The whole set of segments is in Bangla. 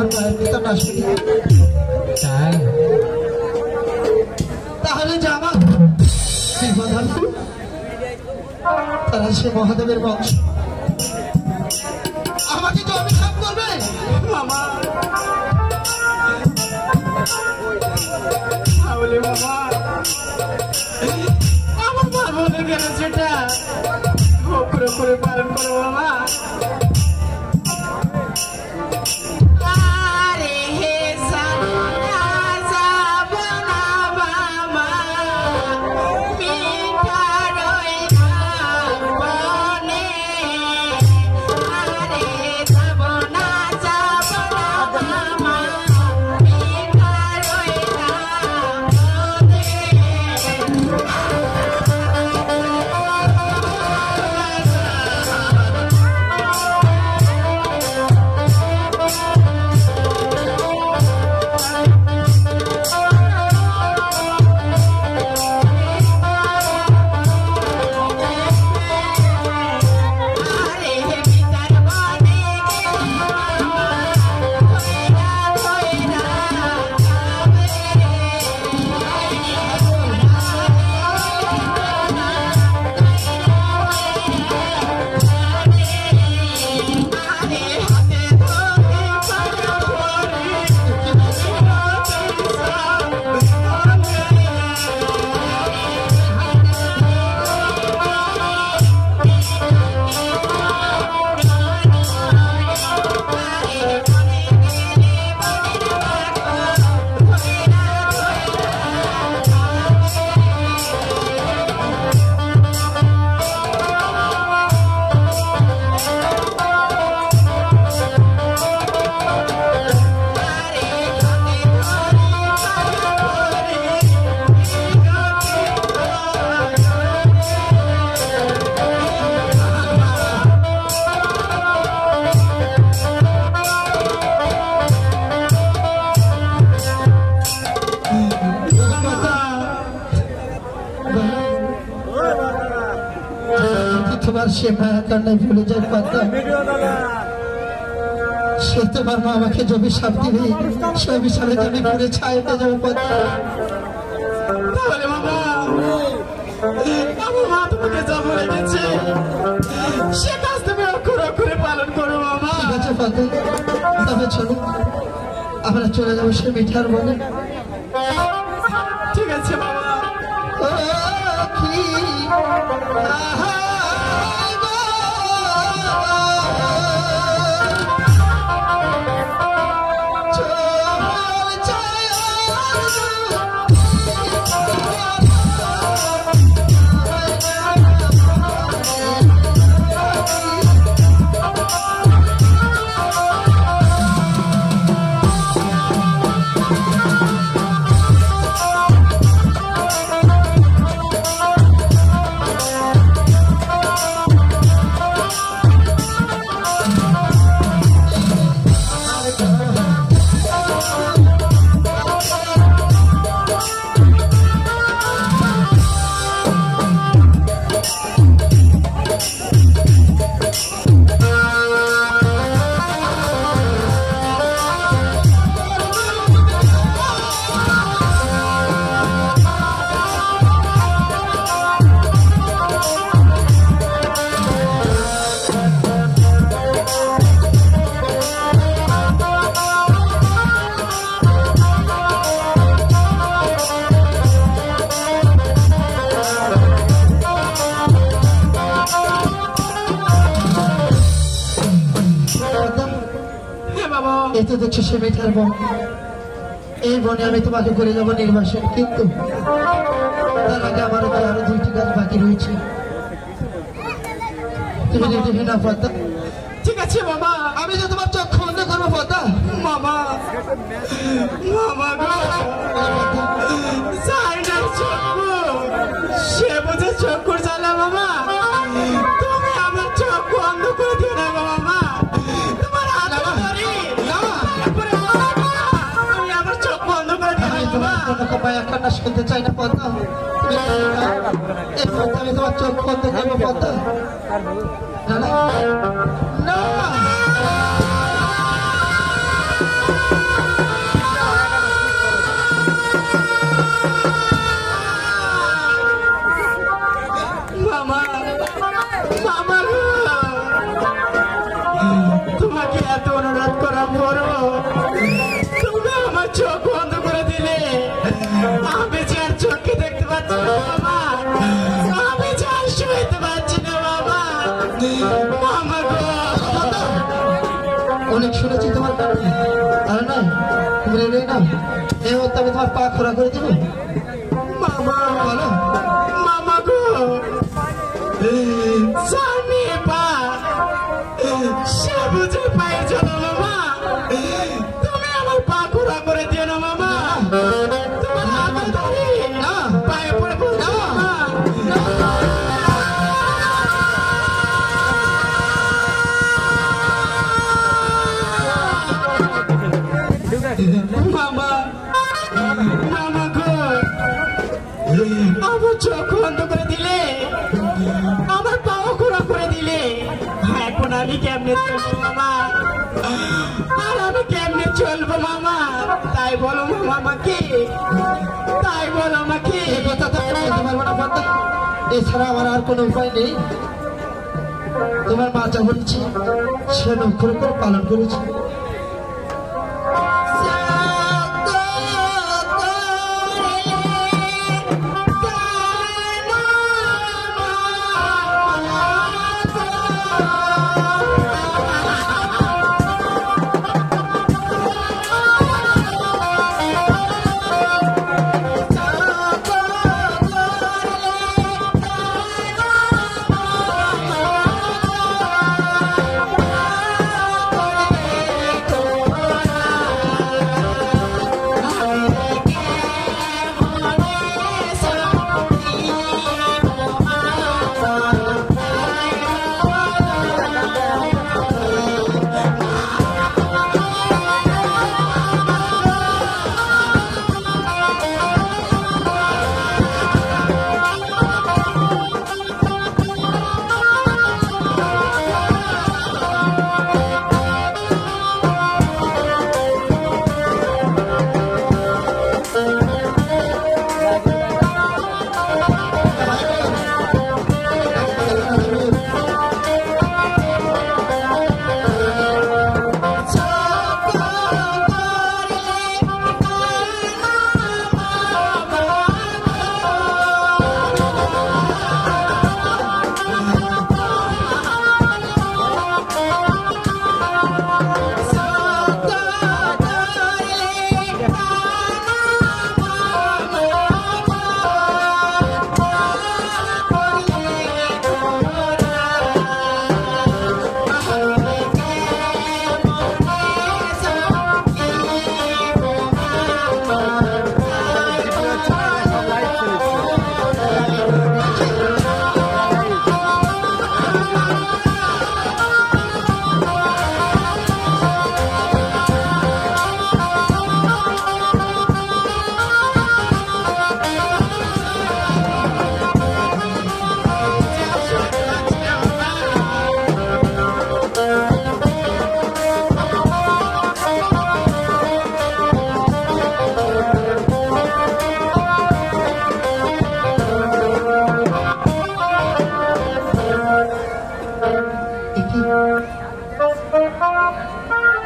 আমার মায়ের পিতা না শুনি তাহলে যে আমার তারা সে মহাদেবের বংশ আমাকে তো অভিশাপ করবে মামা তাহলে মামা আমার পার্বণের কেন সেটা করে করে পালন করো মামা সে মায়া কান্নায় ভুলে যায় পাতা সে তোমার মা আমাকে যে অভিশাপ দিবে সে অভিশাপে তুমি পুরে ছায়াতে যাবো পাতা তাহলে মামা আমার মা তোমাকে যা বলে গেছে সে কাজ তুমি অক্ষর অক্ষরে পালন করো মামা ঠিক আছে পাতা তবে চলো আমরা চলে যাবো সে মিঠার বনে ঠিক আছে মামা এতে দেখছো সে মিঠার বন এই বনে আমি তোমাকে করে যাবো নির্বাসন কিন্তু তার আগে আমার আরো 2টি কাজ বাকি রয়েছে তুমি দেখবে না পাতা ঠিক আছে বাবা আমি যে তোমার চক্ষু বন্ধ করবো পাতা মামা মামা গো যাই না চক্ষু সে বুঝে চক্ষুর জ্বালা মামা তুমি আমার চোখ বন্ধ করে দিও না মামা তোমার হাত ধরি তুমি আমার চোখ বন্ধ করে দিও তোমার কোনো কপায় কান্না শুনতে চাই না পাতা এই পাতা আমি তোমার চোখ বন্ধ করবো পাতা না না মামা গো, তোমাকে এত অনুরোধ করার পরও তুমি আমার চোখ বন্ধ করে দিলে। আমি যে আর চোখে দেখতে পাচ্ছি না বাবা, আমি যে আর শুইতে পারছি না বাবা। মামা গো, অনেক শুনেছি তোমার কারণে, আর নয় তুমি রেডি না, এই মুহূর্তে আমি তোমার পা খোলা করে দিব। মামা বলো মামা গো, জানি পা সে বুঝে পায়ে চলো মামা, তুমি আমার পা খোলা করে দিও না মামা। তোমার হাতে ধরি না, পায়ে পড়ে বলছি মামা। মামা মামা গো, আমার চোখ বন্ধ করে দিলে, আমার পাও খোলা করে দিলে। এখন আমি কেমনে চলবো মামা, আর আমি কেমনে চলবো মামা? তাই বলো মামা আমাকে, তাই বলো আমাকে। এই কথা তো আমি বলতে পারবো না বাবা, এছাড়া আমার আর কোনো উপায় নেই। তোমার মা যা বলছে সে অক্ষর করে পালন করেছি।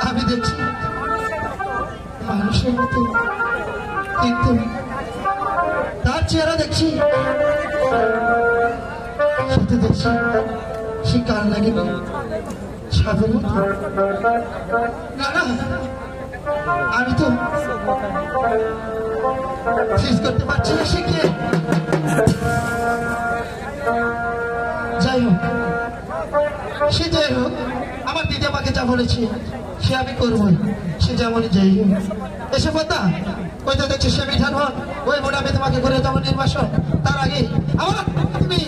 আমি দেখছি মানুষের মতো, কিন্তু তার চেহারা দেখছি সাথে দেখছি সে কান লাগেনি সাপের মতো। না না, আমি তো শেষ করতে পারছি না সে কে। যাই হোক, সে যাই হোক, আমার দিদি আমাকে যা বলেছে সে আমি করবই, সে যেমনই যাই হোক। এসে কথা ওই তো দেখছি সে মিঠান হন, ওই মনে আমি তোমাকে করে যাবো নির্বাসন। তার আগে আমার তুমি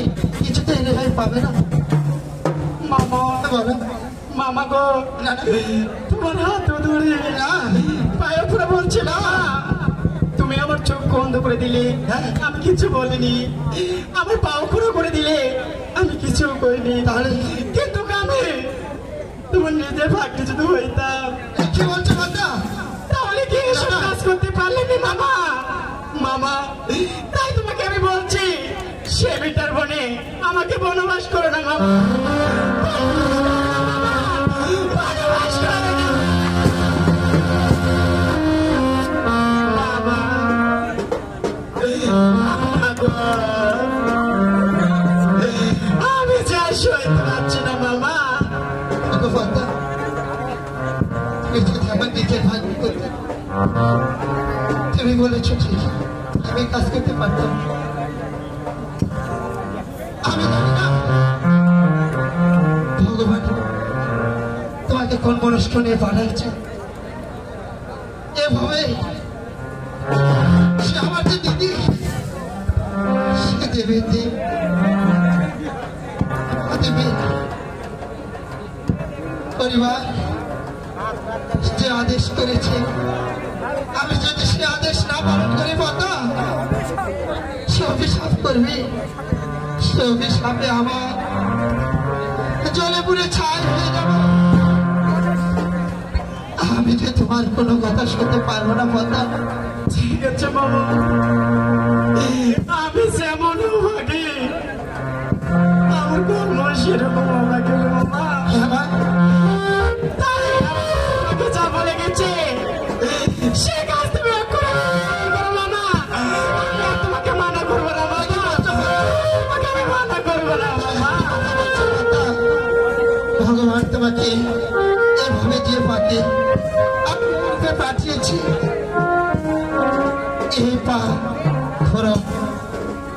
কিছুতে রেহাই পাবে না। মামা বলো মামা গো, না না তোমার হাত ধরে না, পায়ে পড়ে বলছি না, তুমি আমার চোখ বন্ধ করে দিলে, আমি কিছু বলিনি। আমার পাও খুঁড়ো করে দিলে, আমি কিছু করিনি। তাহলে কিন্তু আমি তোমার নিজের ভাগ্য যদি হইতাম, কি বলছো কথা? তাহলে কি এসব কাজ করতে পারলেনি মামা? মামা, তাই তোমাকে আমি বলছি, সে বেটার বনে আমাকে বনবাস করো না মামা, বনবাস করো না বাবা। আমি যা সইতে পারছি না মামা। তুমি বলেছ ঠিক, আমি কাজ করতে পারতাম। আমি জানি না ভগবান তোমাকে কোন মনস্ক নিয়ে পাঠাচ্ছে। এভাবে সে আমার যে দিদি, সে দেবে পরিবার যে আদেশ করেছে, আমি যদি সে আদেশ না পালন করে পাতা, সে অভিশাপ করবে। সে অভিশাপে আমার জলে পুড়ে ছাই হয়ে যাব। আমি যে তোমার কোনো কথা শুনতে পারবো না পাতা। ঠিক আছে মামা, আমি যেমন ভাগে আমার কর্ম সেরকম আমাকে মামা। তাই যা বলে গেছে সে কাজ তুমি মামা। আমি তোমাকে মানা করবো না মামা, আমি মানা করবো না মামা। ভগবান তোমাকে এভাবে যে পাকে পাঠিয়েছি, এই পা ধরো,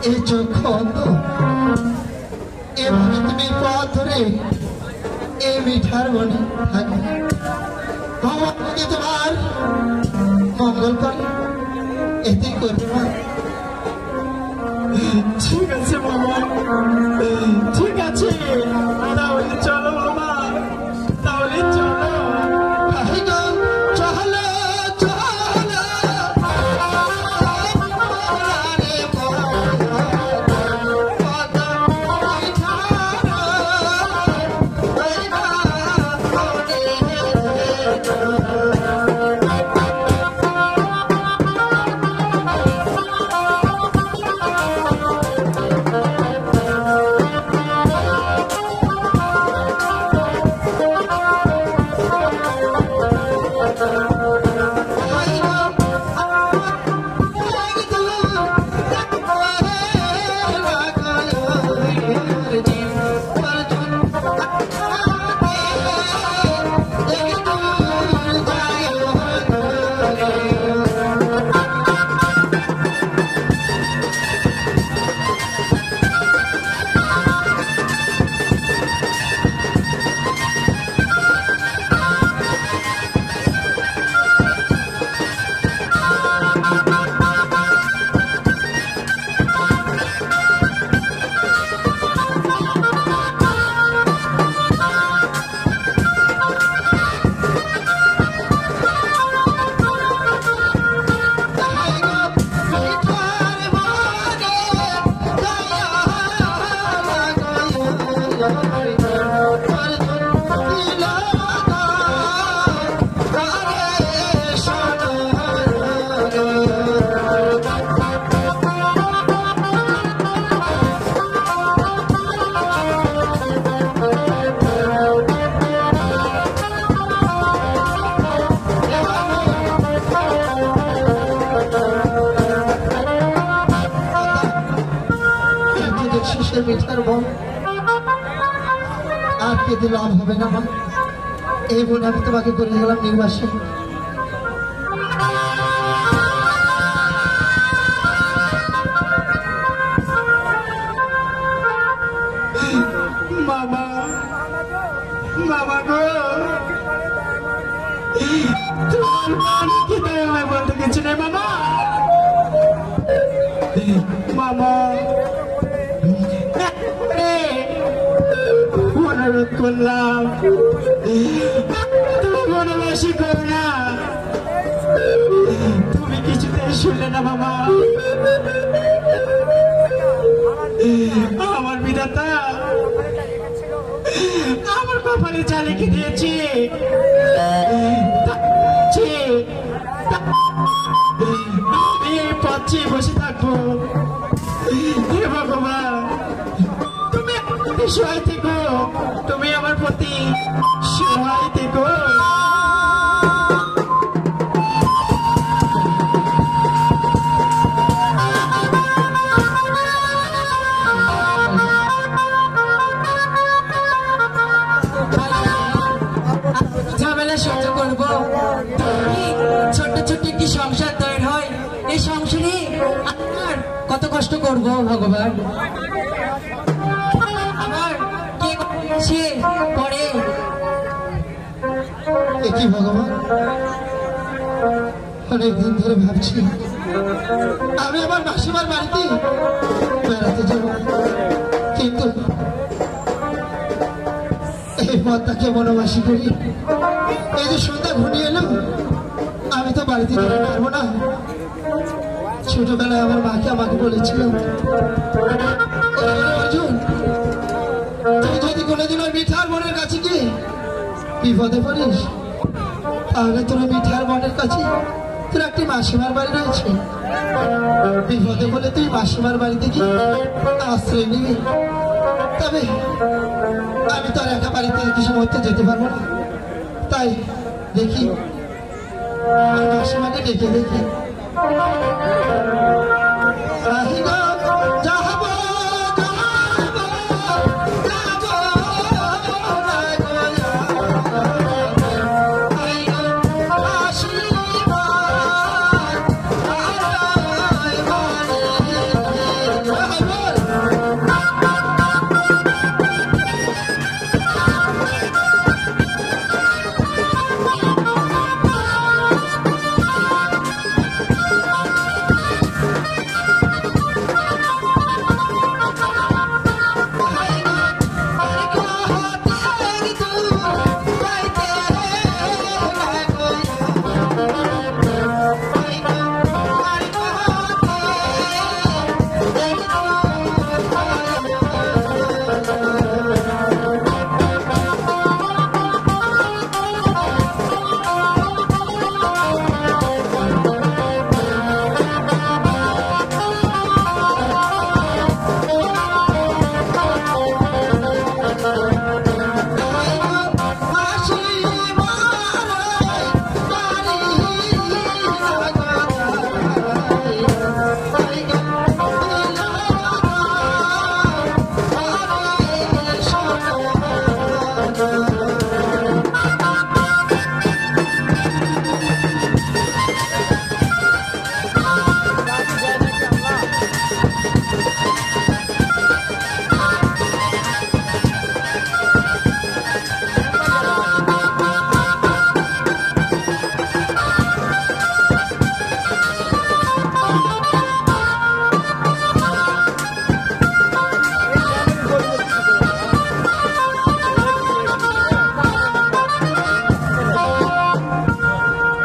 এই চোখ অন্ধ, এভাবে তুমি পথ ধরে এই মিঠার বনে থাকবে। ভগবান যদি তোমার মঙ্গল করে, এতেই করবে না। ঠিক আছে মামা, ঠিক আছে, তাহলে চলো মামা, তাহলে চলো। মিঠার বোন আর কেঁদে লাভ হবে না মা। এই বোন আমি তোমাকে করে গেলাম নির্বাসী। মামা, মামা গো, তোমার বোন কি তাই আমায় বলতে কিছু নেই মামা। মামা অনুরোধ করলাম তুমি বনবাসী করো না। তুমি কিছুতেই শুনলে না মামা। আমার বিধাতা আমার কপালে যা লিখে দিয়েছে আমি এই পথে বসে থাকবো। হে ভগবান, তুমি সহায় থেকো, তুমি আমার প্রতি সহায় থেকো। ঝামেলা সহ্য করবো, ছোট্ট ছোট্ট একটি সংসার তৈরি হয়, এই সংসারে আমার কত কষ্ট করবো ভগবান। আমার কে সে পরে কি ভগবান, অনেকদিন ধরে ভাবছি আমি আমার মাসিমার বাড়িতে বেড়াতে যাব, কিন্তু এই পথটাকে বনবাসী করি। এই যে সন্ধ্যা ঘনিয়ে এলো, আমি তো বাড়িতে যেতে পারবো না। ছোটবেলায় আমার মাকে আমাকে বলেছিল, অর্জুন তুই যদি কোনোদিন ওই মিঠার বোনের কাছে গিয়ে বিপদে পড়িস, তাহলে তোর মিঠার বোনের কাছে তোর একটি মাসিমার বাড়ি রয়েছে, বিপদে বলে তুই মাসিমার বাড়িতে গিয়ে আশ্রয় নিবি। তবে আমি তো আর একা বাড়িতে কিছু মধ্যে যেতে পারবো না, তাই দেখি মাসিমাকে ডেকে দেখি।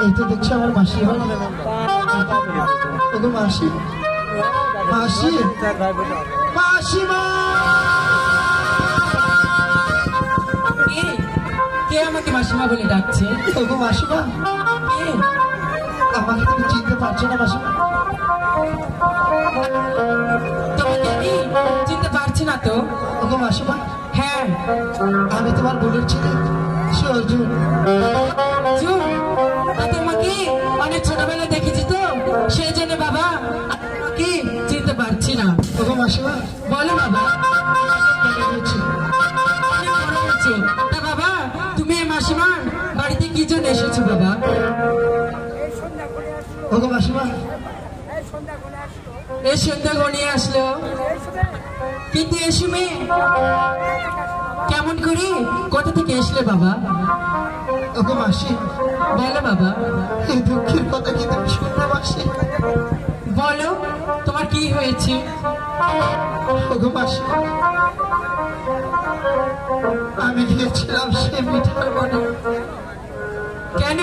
এই তো দেখছি আমার মাসি হয়। মাসি মাসি মাসিমা, কে আমাকে মাসিমা বলে ডাকছে? ওগো মাসিমা, কে? আমাকে তুমি চিনতে পারছো না মাসিমা? তোমাকে আমি চিনতে পারছি না তো। ওগো মাসিমা, হ্যাঁ আমি তোমার বোনের ছেলে সে অর্জুন। অর্জুন, তোমাকে অনেক ছোটবেলা দেখেছি তো, সেই জন্য বাবা তোমাকে চিনতে পারছি না। ওগো মাসিমা, বলো বাবা। কেমন হয়েছে? অনেক বড় হয়েছো। তা বাবা, তুমি এই মাসিমার বাড়িতে কি জন্য এসেছো বাবা? ওগো মাসিমা, এই সন্ধ্যা গনিয়ে আসলো, কিন্তু এই সময় কেমন করে কোথা থেকে আসলে বাবা? ওগো মাসি, বলো বাবা। এই দুঃখের কথা কি তুমি শুনতে মাসি? বলো, তোমার কি হয়েছে? ওগো মাসি, আমি গিয়েছিলাম সে মিঠার বনে। কেন?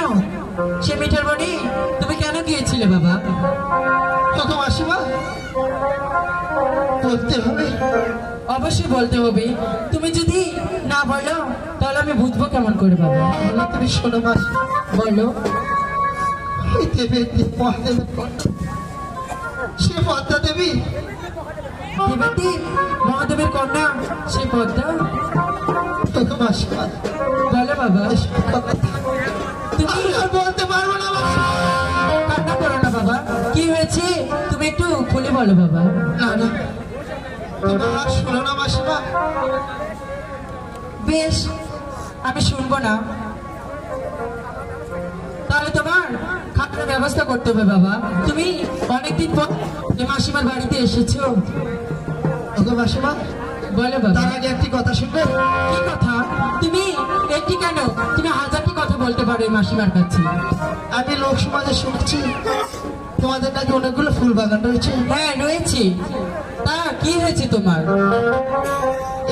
সে মিঠার বনে তুমি কেন গিয়েছিলে বাবা? ওগো মাসিমা, বলতে হবে? অবশ্যই বলতে হবে। তুমি যদি না বলো তাহলে আমি বুঝবো কেমন করে বাবা। তাহলে তুমি শোনো মাসি, বলো। ওই দেবের মহাদেবের কন্যা সে পদ্মা দেবী দেবাদেব মহাদেবের কন্যা সেই পদ্মা। তোকে মাসিমা বলো বাবা, এসব কথা তুমি আমি আর বলতে পারবো না মাসিমা। কান্না করো না বাবা, কি হয়েছে তুমি একটু খুলে বলো বাবা। না না, তুমি আর শোনো না মাসিমা। বেশ, আমি শুনবো না। তাহলে তোমার খাবারের ব্যবস্থা করতে হবে বাবা। তুমি অনেকদিন পর এই মাসিমার বাড়িতে এসেছো। ওকে মাসিমা, বলো বাবা। তার আগে একটি কথা শুনবে? কি কথা? তুমি একটি কেন, তুমি হাজারটি কথা বলতে পারো এই মাসিমার কাছে। আমি লোক সমাজে শুনেছি তোমাদের নাকি অনেকগুলো ফুল বাগান রয়েছে। হ্যাঁ রয়েছে। তা কি হয়েছে তোমার?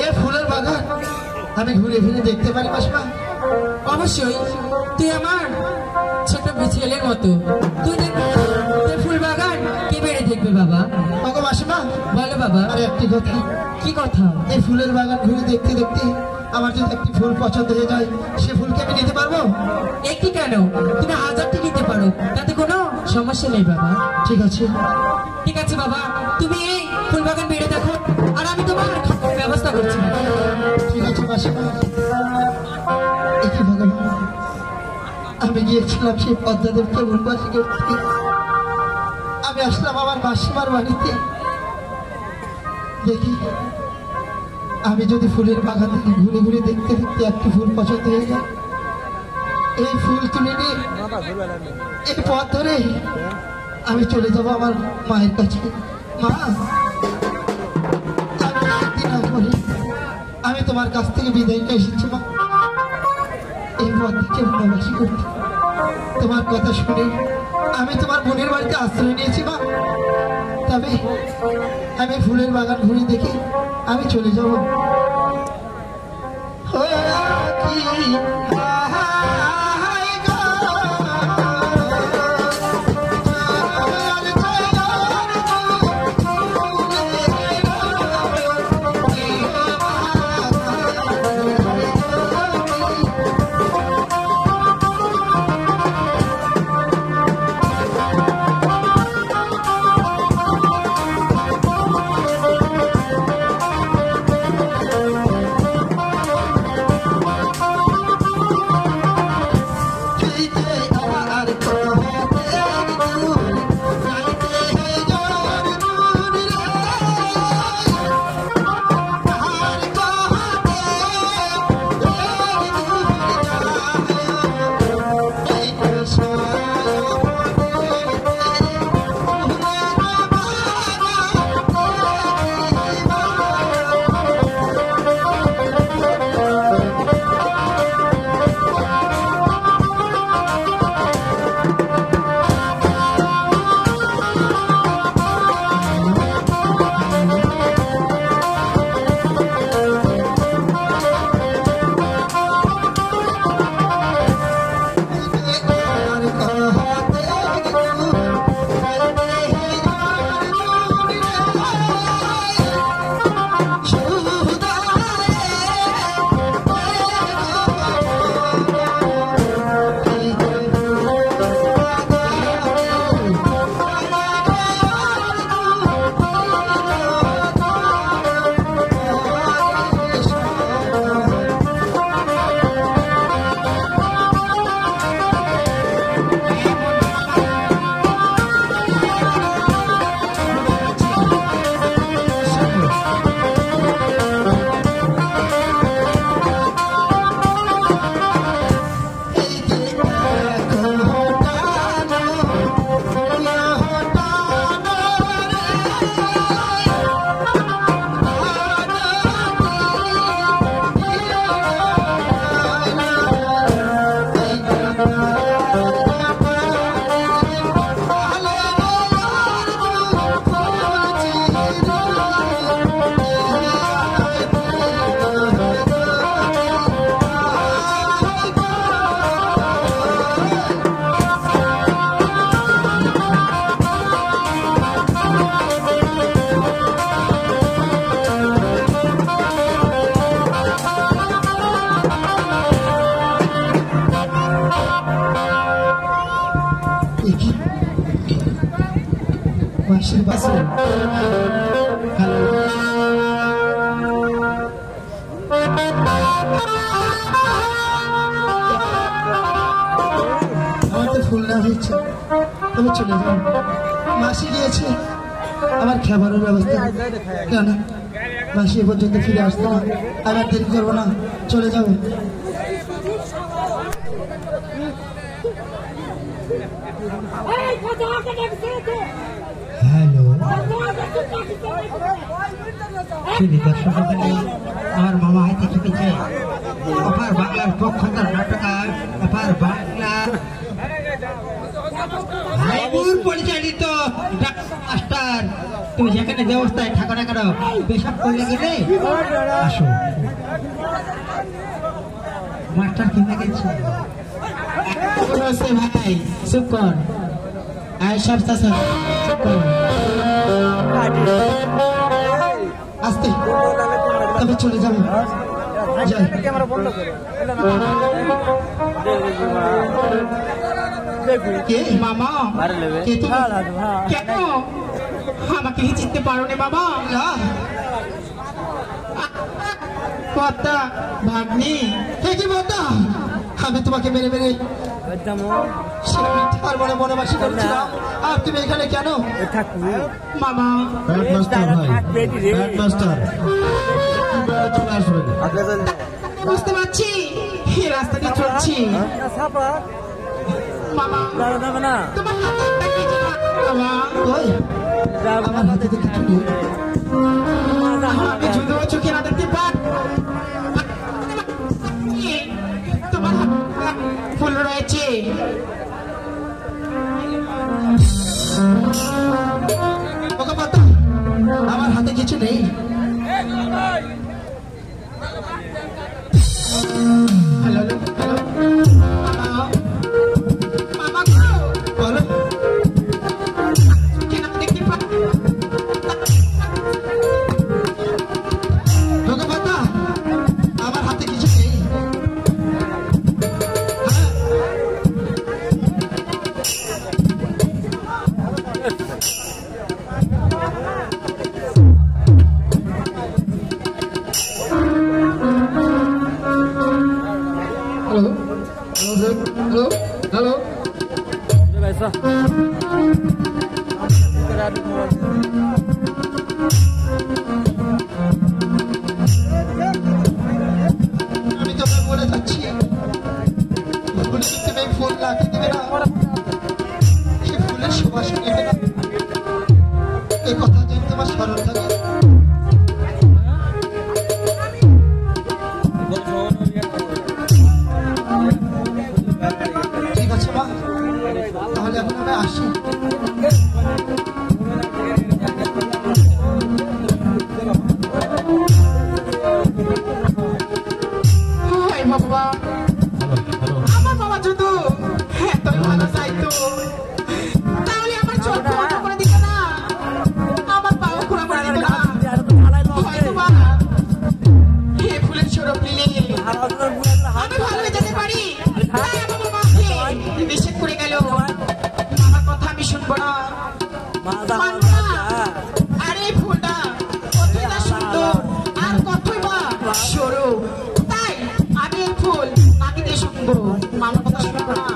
এ ফুলের বাগান আমি ঘুরে ফিরে দেখতে পারি মাসিমা? অবশ্যই, তুই আমার ছোট ছেলের মতো, তুই দেখবি তোর ফুল বাগান কে বেড়ে দেখবে বাবা। ওকে মাসিমা, বলো বাবা। আর একটি কথা। কি কথা? এই ফুলের বাগান ঘুরে দেখতে দেখতে আমার যদি একটি ফুল পছন্দ হয়ে যায়, সে ফুলকে আমি নিতে পারবো? একটি কেন, তুমি হাজারটি নিতে পারো, তাতে কোনো সমস্যা নেই বাবা। ঠিক আছে। ঠিক আছে বাবা, তুমি এই ফুল বাগান বেড়ে দেখো, আর আমি তোমার খাবারের ব্যবস্থা করছি। ঠিক আছে মাসিমা। একই ভগবান, আমি গিয়েছিলাম সেই পদ্মাদেবকে উন্বাসী করতে। আমি আসলাম আমার মাসিমার বাড়িতে। দেখি আমি যদি ফুলের বাগান থেকে ঘুরে ঘুরে দেখতে দেখতে একটি ফুল পছন্দ হয়ে যায়, এই ফুল তুলে নিয়ে এই পথ ধরে আমি চলে যাব আমার মায়ের কাছে। মা, আমি একদিন আগ করে আমি তোমার কাছ থেকে বিদায় নিয়ে এসেছি মা। এই পথ থেকে উন্নবাসী করতে তোমার কথা শুনে আমি তোমার বোনের বাড়িতে আশ্রয় নিয়েছি মা। তবে আমি ফুলের বাগান ঘুরে দেখে আমি চলে যাব। মাসির পাশে আমার তো ফুল না হয়েছে, আমি চলে যাও। মাসি গিয়েছে, আমার খাবারের ব্যবস্থা নেই। কেন মাসি এ পর্যন্ত ফিরে আসতো না, আমি আর দেরি করবো না, চলে যাবো। হ্যালো, আমার মামা হাতে খেতেছে অপার বাংলার পক্ষতার নাটকার অপার বাংলা হাইপুর পরিচালিত মাস্টার। তুমি যেখানে ব্যবস্থায় থাকো না কেন, পেশাব করলে গেলে আসো। মাস্টার কিনে গেছে ভাই, চুপ কর। আয় সব চাষা চুপ কর, আসতে তবে চলে যাবো। যাই। কে মামা? কে তুমি? কেন আমাকে চিনতে পারো না বাবা? কথা ভাগ্নি, কি বলতা? আমি তোমাকে মেরে মেরে আর মনে মনে বাসি করেছিলাম, আর তুমি এখানে কেন? মামা বুঝতে পারছি, এই রাস্তা দিয়ে চলছি। মামা তোমার হাতটা কি জানো? বাবা ওই আমার হাতে তো কিছু নেই। আমি যদিও চোখে না দেখতে পারি, তোমার হাতে ফুল রয়েছে। ওকে পাতা, আমার হাতে কিছু নেই। হ্যালো হ্যালো, মামা গো, বলো চোখে না দেখতে পারি। ওকে পাতা, আমার হাতে কিছু নেই। হ্যালো হ্যালো হ্যালো হ্যালো, আমি তোমায় বলে যাচ্ছি, ফুলে তুমি ফুল লাঠি দেবে না, সে ফুলের সুবাস নেবে না, এই কথা যদি তোমার স্মরণ থাকে। ঠিক আছে মা, তাহলে এখন আমি আসি। হাই বাবা, আমার বাবা যদি এতই ভালো চাইতো তাহলে আমার চোখ বন্ধ করে দিত না, আমার পাও খোলা করে দিত না। হয়তো বা এই ফুলের সৌরভ নিলে আমি ভালো হয়ে যেতে পারি, তাই আমার মামাকে নিষেধ করে গেল। আমার কথা আমি শুনবো না, মানবো না। আর এই ফুলটা কতই না সুন্দর, আর কতই বা সরু, তাই আমি এই ফুল নাকি দিয়ে শুনবো, মামার কথা শুনবো না।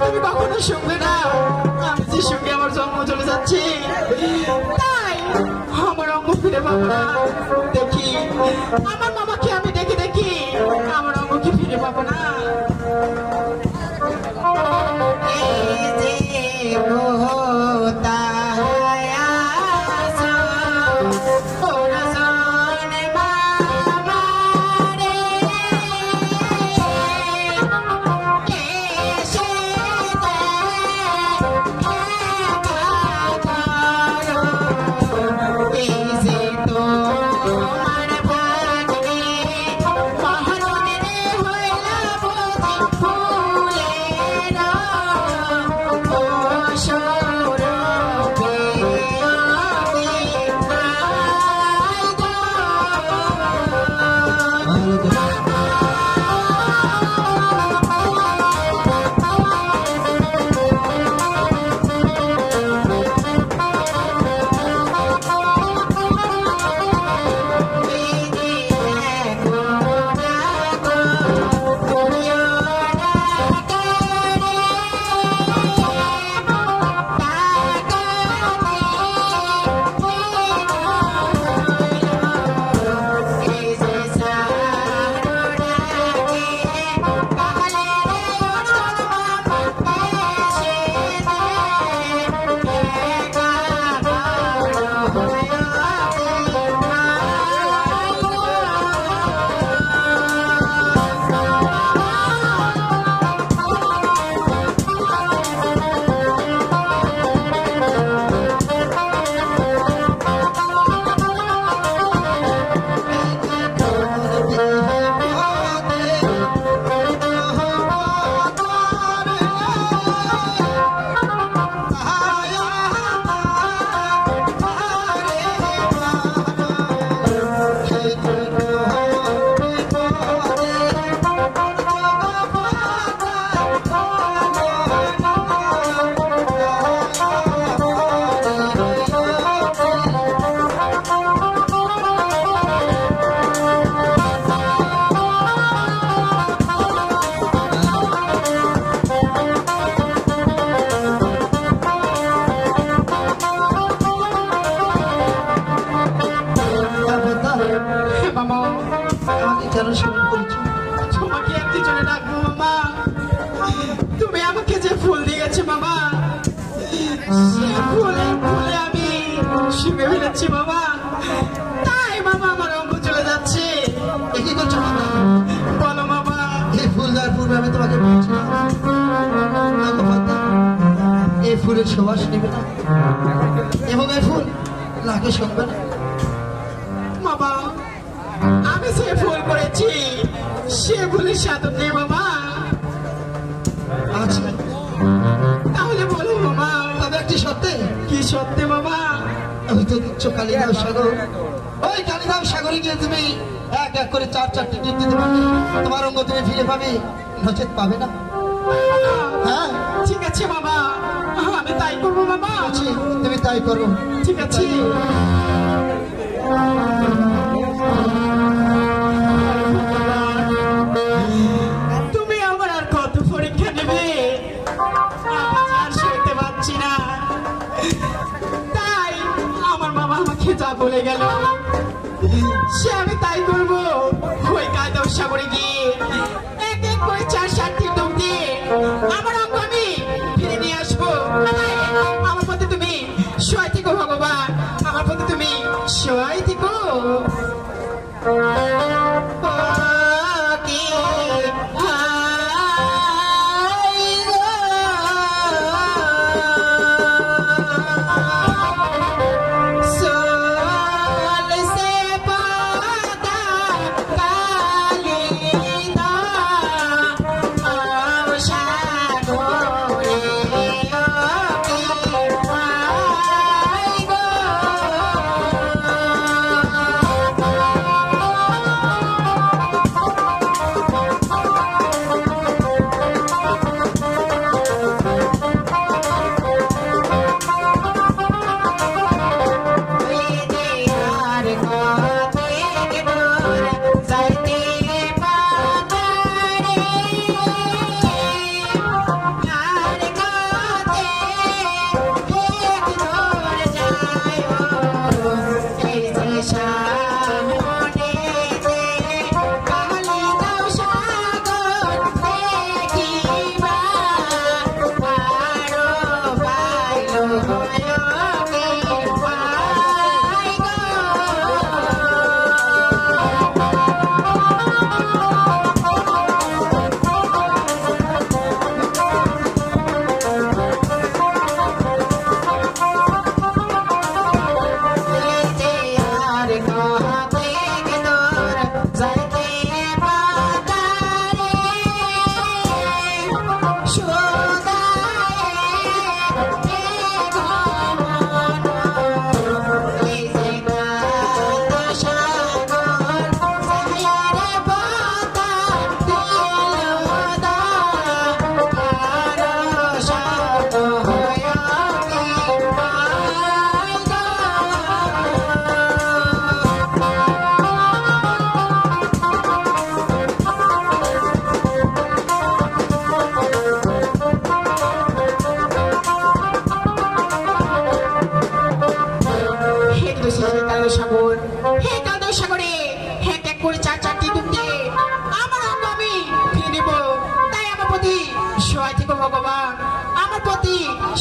তুমি কখনো শুনবে না আমি যে সঙ্গে আমার জন্ম চলে যাচ্ছে তাই আমার অঙ্গ ফিরে পাবো না দেখি আমার মামাকে আমি দেখি দেখি আমার অঙ্গকে ফিরে পাবো না তোমাকে একটি জন্য ডাকবো মামা তুমি আমাকে যে ফুল দিয়েছো মামা সে ফুলে ফুলে আমি শুকে ফেলেছি মামা তাই মামা আমার অঙ্গ চলে যাচ্ছে কি করছো মামা বলো মামা এই ফুল দেওয়ার পূর্বে আমি তোমাকে বলছি এই ফুলের সুবাস নেবে না এবং এই ফুল নাকে শুনবে না মামা আমি সে ফুল করেছি সে ফুলের সাথে নেই মামা আচ্ছা তাহলে বলো মামা তবে একটি সত্যি কি সত্যি মামা আমি তো দিচ্ছ কালিদাস সাগর ওই কালিদাস সাগরে গিয়ে তুমি এক এক করে 4-4টি টিপ দিতে পারবে তোমার অঙ্গ তুমি ফিরে পাবে নচেত পাবে না হ্যাঁ ঠিক আছে মামা আমি তাই করবো মামা তুমি তাই করো ঠিক আছে Thank you.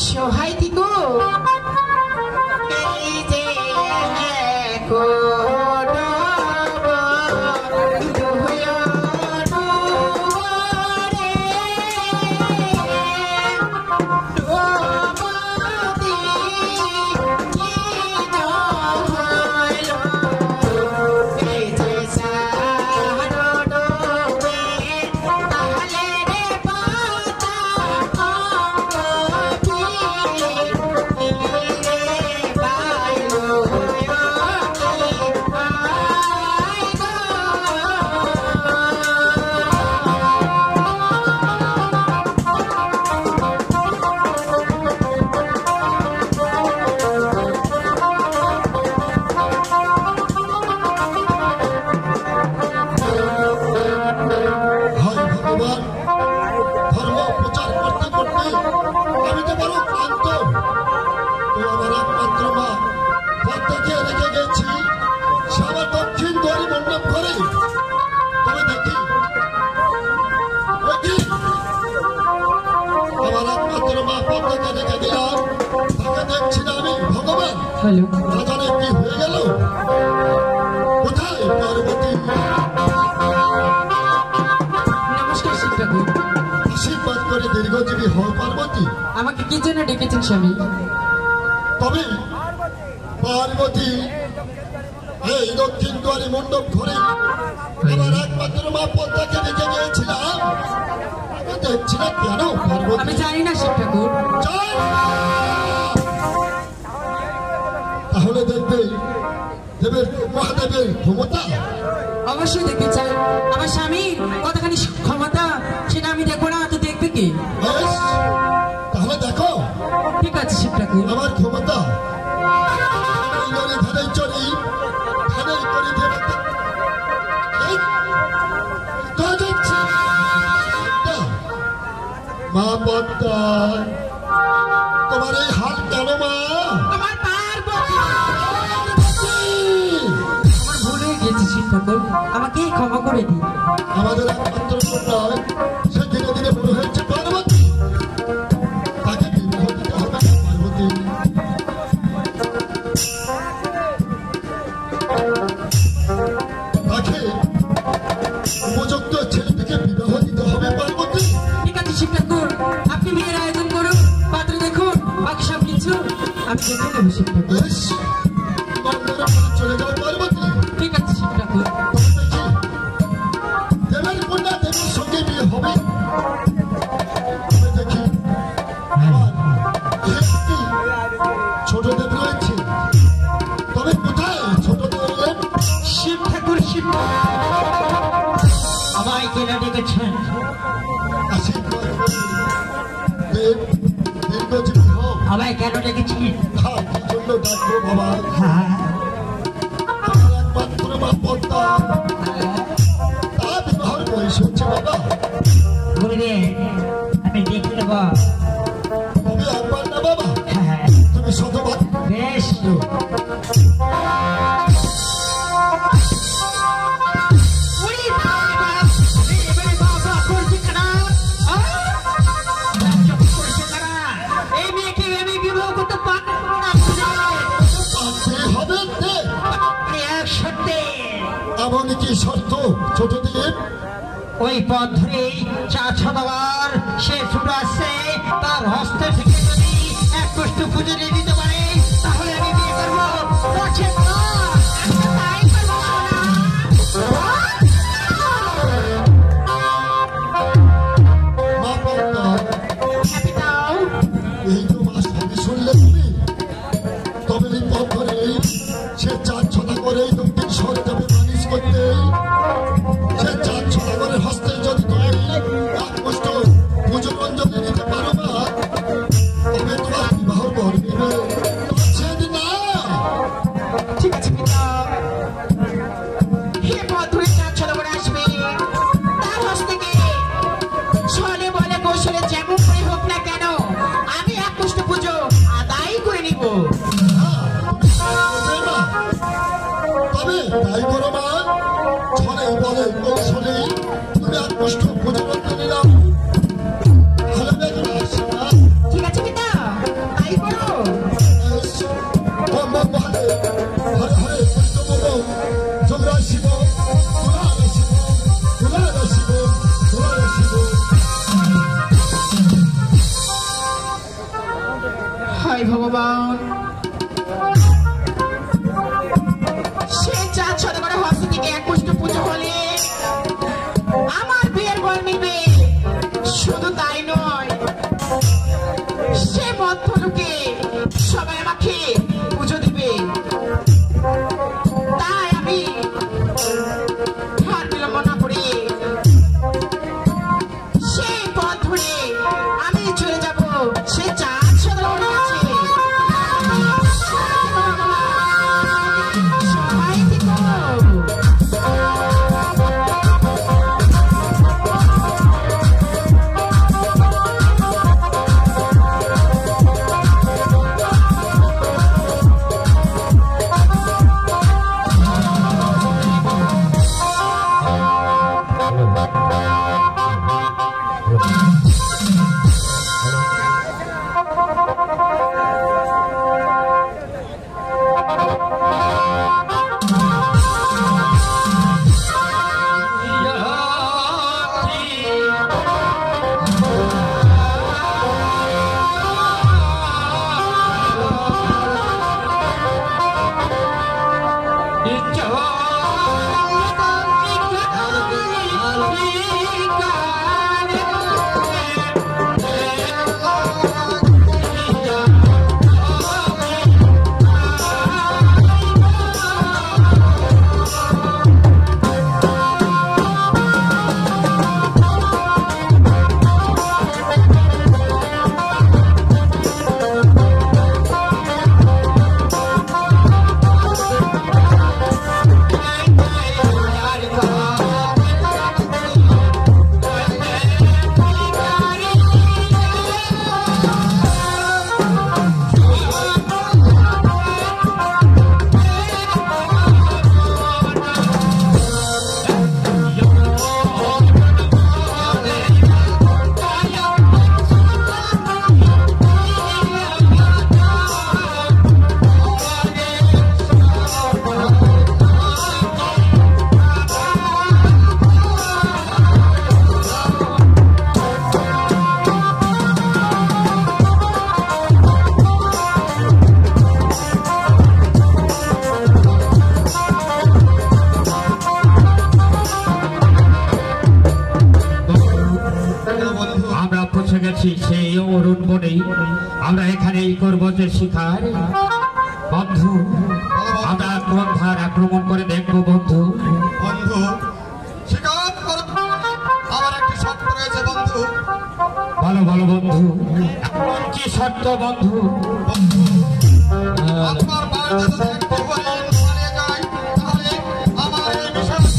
সহায় দিগো এই যে হ্যালো বাজারে কি হয়ে গেল? কোথায় পার্বতী? নমস্কার শিব ঠাকুর। আশীর্বাদ করে দীর্ঘজীবী হও পার্বতী। আমাকে কি জন্য ডেকেছেন স্বামী? তবে পার্বতী এই দক্ষিণ দ্বারে মণ্ডপ ঘরে আমার একমাত্র মা পদ্মাকে রেখে গিয়েছিলাম। আমি দেখছি না কেন পার্বতী? আমি জানি না শিব ঠাকুর। তাহলে দেখবে দেবের মহাদেবের ক্ষমতা। অবশ্যই দেখতে চাই। আমার স্বামীর কতখানি ক্ষমতা সেটা আমি দেখবো না তো দেখবে কি? বেশ, তাহলে দেখো। ঠিক আছে শিব ঠাকুর। আমার ক্ষমতা ধারে চড়ি ধারে করে মা পদ্মা, তোমার এই হাল কেন মা? আমার ভুল হয়ে গেছে শিব ঠাকুর, আমাকে ক্ষমা করে দিন। আমাদের একমাত্র কন্যা সে ধীরে ধীরে বড় হয়েছে পার্বতী, তাকে বিবাহ দিতে হবে পার্বতী। তাকে উপযুক্ত ছেলেটিকে বিবাহ দিতে হবে পার্বতী। ঠিক আছে শিব ঠাকুর, আপনি বিয়ের আয়োজন করুন, পাত্র দেখুন, বাকি সব কিছু আমি দেখে নেবো শিব ঠাকুর। বেশ, চলে যাও পার্বতী। ঠিক আছে শিব ঠাকুর। দেবের কন্যা দেবের সঙ্গে বিয়ে হবে। দেখি ছোট দেব রয়েছে, তবে কোথায় ছোট দেব? শিব ঠাকুর, শিব আমায় কেন ডেকেছেন? আশীর্বাদ দেব দীর্ঘজীবী হোক। আমায় কেন ডেকেছেন? হ্যাঁ, কি জন্য ডাকবো বাবা? হ্যাঁ, আমার একমাত্র মা পদ্মা, তা বিবাহের বয়স হচ্ছে বাবা। গুরুদেব আমি দেখে নেব। তবে একবার না বাবা, হ্যাঁ তুমি শতবার। বেশ, এই মেয়েকে আমি বিবাহ করতে পারবো না। হবে দেব। এক সত্যি এমনকি শর্ত ছোট দেব? ওই পথ ধরেই 400 সে ছুটে আসছে, তার হস্তে থেকে যদি এক কষ্ট পুজো দিয়ে দিতে পারে তাহলে আমি বিয়ে করবো। মা পদ্মা, এই তো মা সবই শুনলে তুমি। তবে এই পথ ধরে সে 4 করে এই দক্ষিণ সরকারে মানিস করতে সে 4 করে হস্তে যদি তুমি এক কষ্ট পুজো অঞ্জলি নিতে পারো না, তবে তোমার বিবাহ করবে সেদিন না। ঠিক আছে পিতা, হে পথ ধরে 4 করে আসবে, তার হস্ত থেকে ছলে বলে কৌশলে যেমন করে হোক না কেন আমি এক কষ্ট পুজো আদায় করে নিব। তবে তাই করো মা, ছলে বলে কৌশলে তুমি এক কষ্ট পুজো অঞ্জলি নাও। ভালো দেখো না। ঠিক আছে পিতা। ভগবান সে চাঁদ সদাগর হস্ত থেকে এক পুষ্ট পুজো হলে আমার বিয়ের বর নিবে। শুধু তাই নয়, সে মধ্যলুকে সবাই আমাকে পুজো দিবে। তাই আমি আর বিলম্ব না করে সেই পথ ধরে আমি চলে যাব সে চাঁদ সদাগরের কাছে। সবাই থেকো। আমরা এখানেই করব যে শিকার। বন্ধু, আমরা কোন ধার আক্রমণ করে দেখবো বন্ধু। বন্ধু শিকার করো, আমার একটি শর্ত রয়েছে বন্ধু। বলো বলো বন্ধু, কি শর্ত বন্ধু? আপনার বাড়িতে যদি একটি হরিণ পালিয়ে যায় তাহলে আমার এই বিষয়টি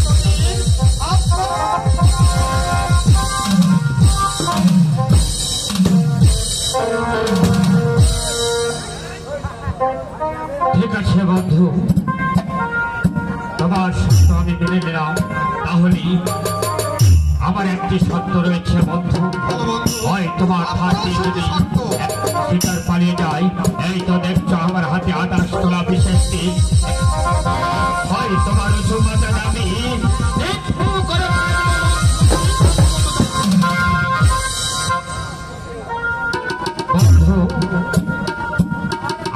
ঠিক আছে বন্ধু, তোমার শর্ত আমি মেনে নিলাম। তাহলে আমার একটি শর্ত রয়েছে বন্ধু। হয় তোমার হাতে যদি শিকার পালিয়ে যায়, এই তো দেখছো আমার হাতে 28 তোলা বিশেষ তীর, হয় তোমার সুমাতা আমি বন্ধু।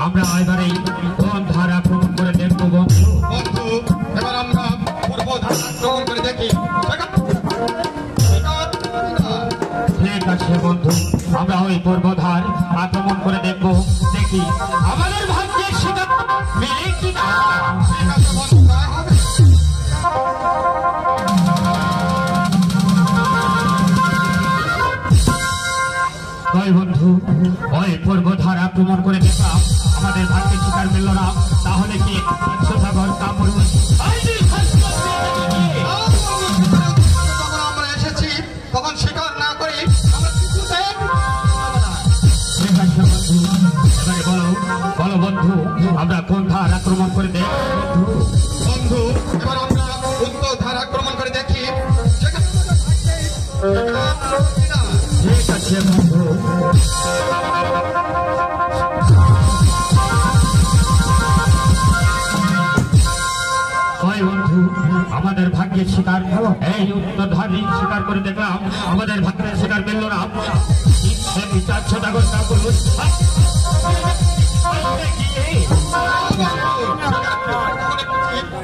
আমরা এবারেই কোন ধারা আক্রমণ করে দেখবো বন্ধু। বন্ধু এবার আমরা পূর্ব ধারা আক্রমণ করে দেখি। ঠিক আছে বন্ধু, আমরা ওই পূর্বধার আক্রমণ করে দেখবো, দেখি আমাদের ভাগ্যের শিকার মেলে কিনা। ঠিক আছে বন্ধু, তাই হবে। ওই বন্ধু ওই পূর্বধার আক্রমণ করে দেখলাম, আমাদের ভাগ্যের শিকার মিলল না। তাহলে কি সুধাগর কামড় যখন আমরা এসেছি তখন শিকার না করি আমরা কিছুতেই ঠিক আছে বন্ধু, এবারে বলো বলো বন্ধু, আমরা কোন ধার আক্রমণ করে দেখ বন্ধু। এবার আমরা উত্তর ধারা আক্রমণ করে দেখি। ঠিক আছে বন্ধু। ওই বন্ধু আমাদের ভাগ্যের শিকার এই উত্তরধারী শিকার করে দেখলাম, আমাদের ভাগ্যের শিকার মিলল না। বিচার সদাগর কাপুরুষ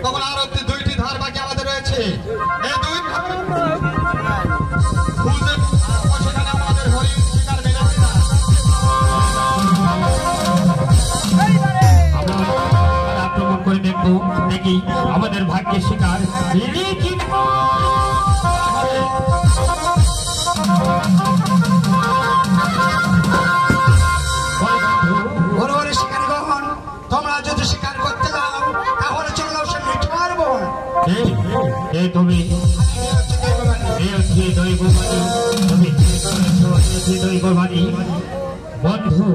তখন আরো দুইটি ধার বাকি আমাদের রয়েছে। এই দুই খুঁজে সেখানে আমাদের হরিণ শিকার মেলে কিনা। আমরা আক্রমণ করে দেখবো দেখি আমাদের ভাগ্যের শিকার মিলে কি না। ওরে ওরে শিকারীগণ, তোমরা যদি শিকার করতে যাও তাহলে চলো সে মিঠে মারবো। তুমি দৈববাণী তুমি দৈববাণী বন্ধু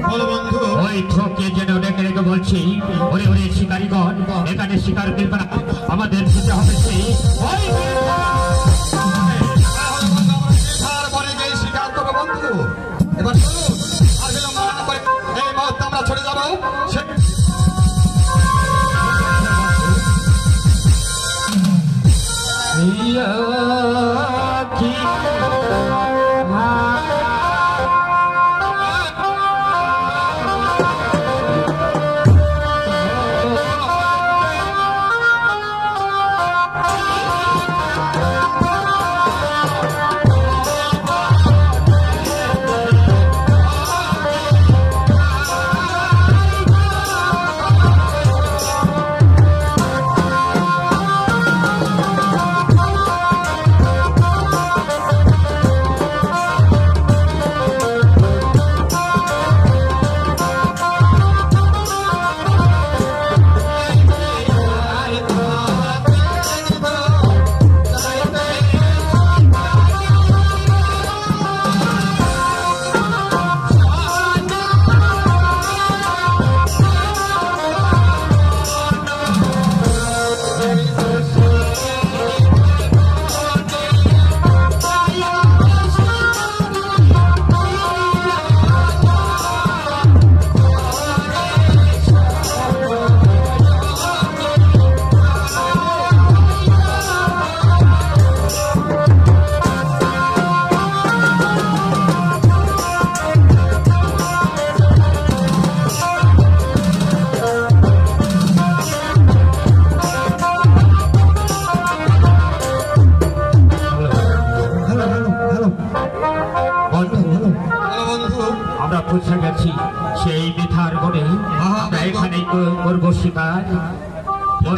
বলো বন্ধু, ওই থ্রোকে যেন ডেকে রেখে বলছি, ওরে ওরে শিকারীগণ, এখানে শিকার মিলবে না, আমাদের যেতে হবে সেই ওই তার পরে গিয়ে শিকার করবো বন্ধু। এবার চলুন, আর বিলম্ব না করে এই মুহূর্তে আমরা ছড়ে যাবো। আমরা পৌঁছে গেছি সেই মিঠার বনে, আমরা এখানে করবো শিকার।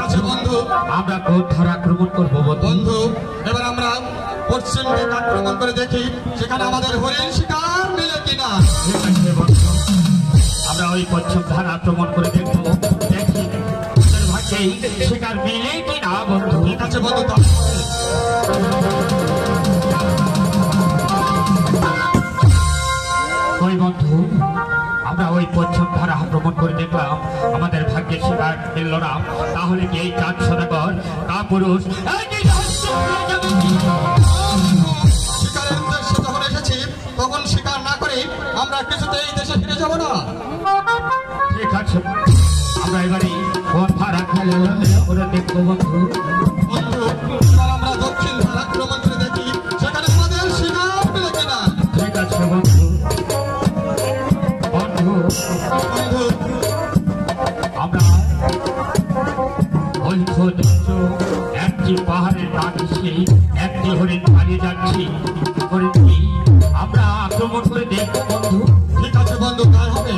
আছে বন্ধু, আমরা কোথার আক্রমণ করবো বন্ধু এবার আমরা পশ্চিম দিক আক্রমণ করে দেখি সেখানে আমাদের হরিণ শিকার মিলে কিনা। ঠিক আছে বন্ধু, আমরা ওই পশ্চিম ধার আক্রমণ করে দেখবো, দেখি আমাদের ভাগ্যেই শিকার মিলে কিনা বন্ধু। ঠিক আছে বন্ধু, ওই বন্ধু আমরা ওই পশ্চিম ধারা আক্রমণ করে দেখলাম আমাদের ভাগ্যের শিকার মিলল না, তাহলে কি এই চাঁদ সদাগর কাপুরুষ শিকারের উদ্দেশ্যে যখন এসেছি তখন শিকার না করে আমরা কিছুতে এই দেশে ফিরে যাবো না। ঠিক আছে, আমরা এবারে ধারা খেলে ওরা দেখবো বন্ধু। বন্ধু এবার আমরা দক্ষিণ ধার আক্রমণ করে দেখি সেখানে আমাদের শিকার মিলে কিনা। ঠিক আছে বন্ধু। বন্ধু বন্ধু আমরা ওই একটি পাহাড়ের কাছে একটি হরিণ পালিয়ে যাচ্ছি, হরিণটি আমরা আক্রমণ করে দেখবো বন্ধু। ঠিক আছে বন্ধু, তাই হবে।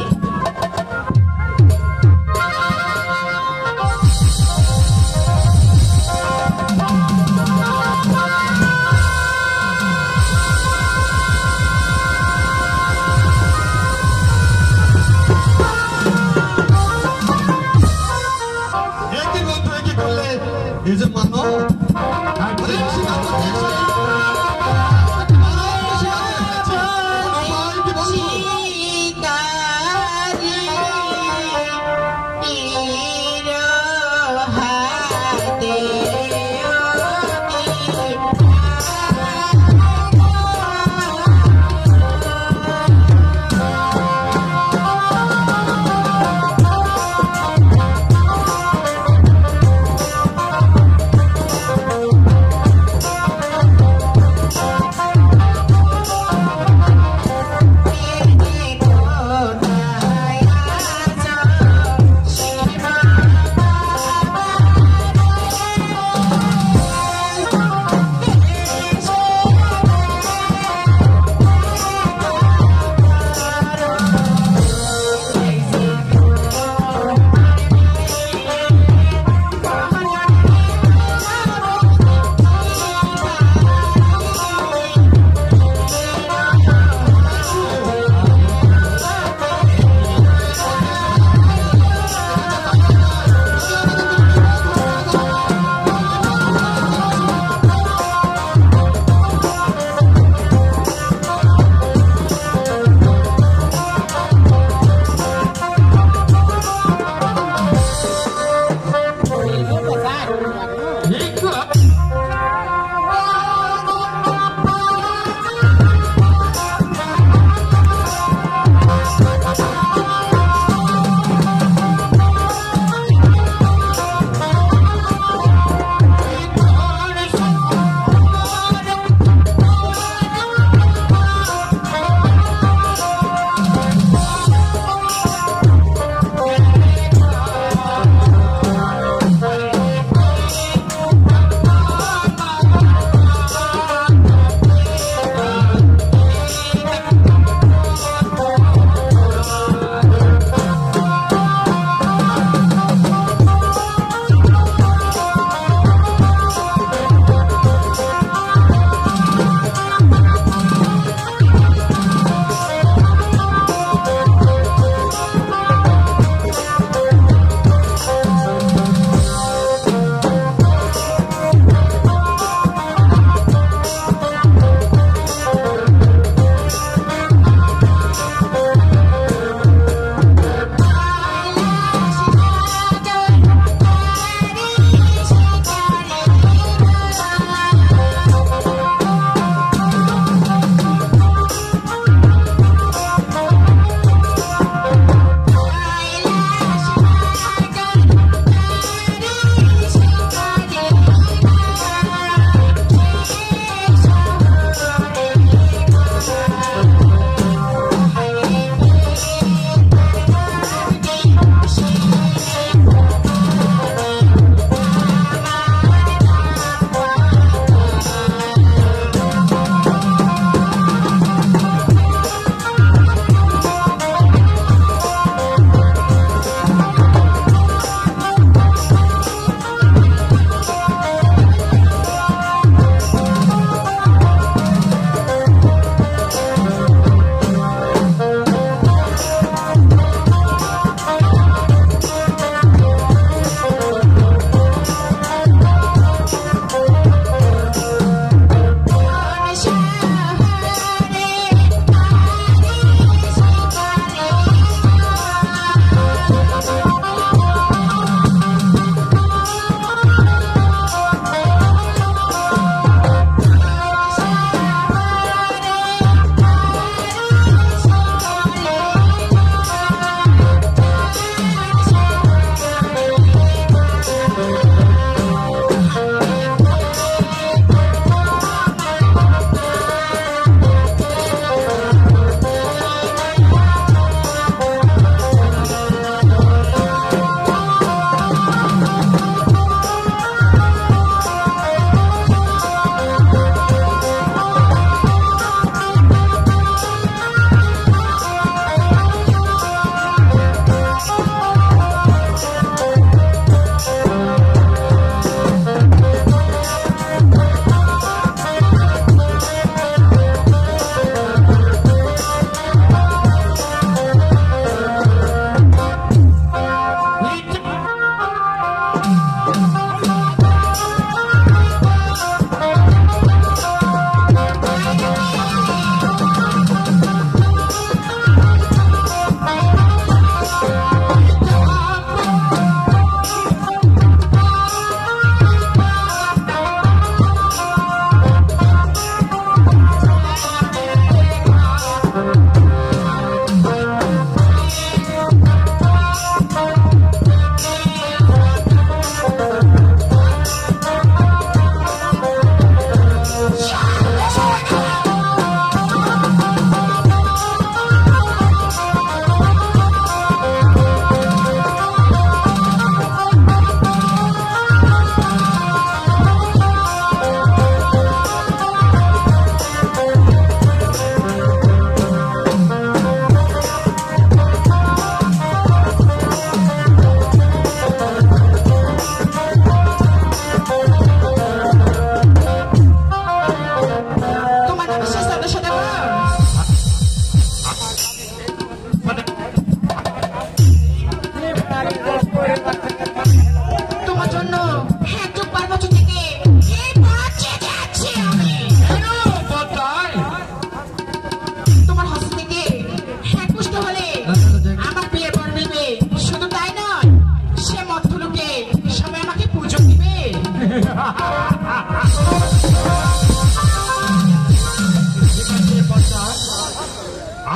একই বন্ধু একই করলে এই যে মানব হরিণ শিকার করতে এসে মানব শিকার করে ফেলেছে। কোনো উপায় কি বন্ধু?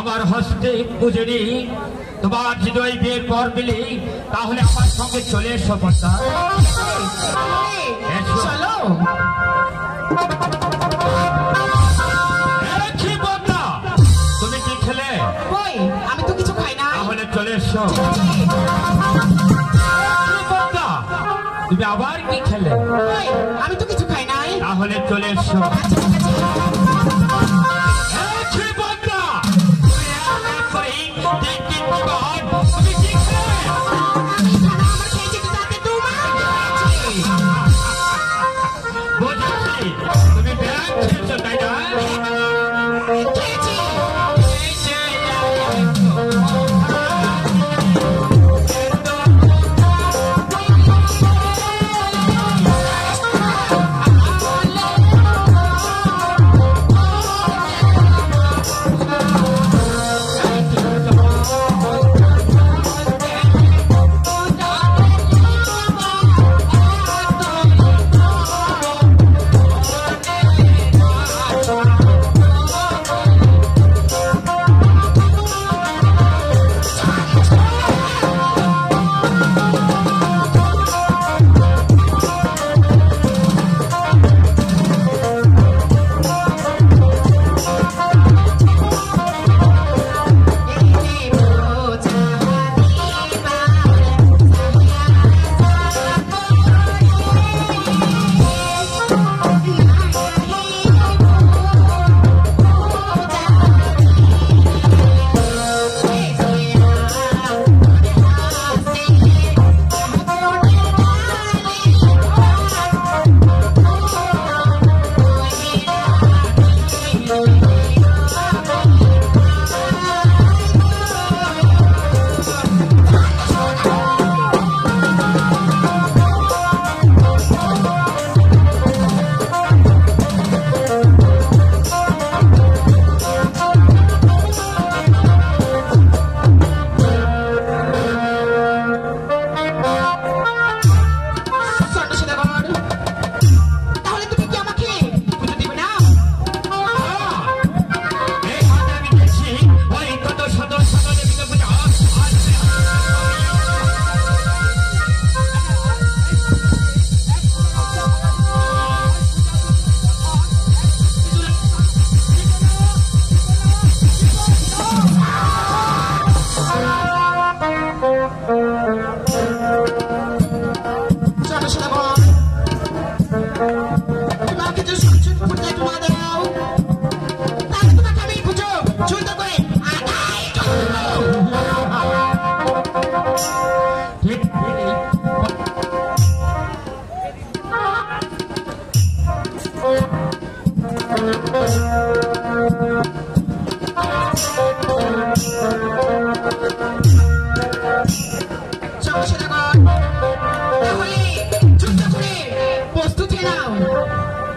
আমার হস্তে পুজোরি তোমার হৃদয় বিয়ের পর দিলে তাহলে আমার সঙ্গে চলে এসো পদ্মা। চলো। কি পদ্মা, তুমি কি খেলে? কই, আমি তো কিছু খাই না। তাহলে চলে এসো। পদ্মা, তুমি আবার কি খেলে? কই, আমি তো কিছু খাই নাই। তাহলে চলে এসো। তুমি ব্যাগ খেয়েছো তাই না?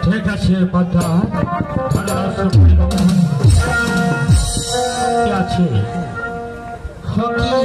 ঠিক আছে পদ্মা, কি আছে? Oh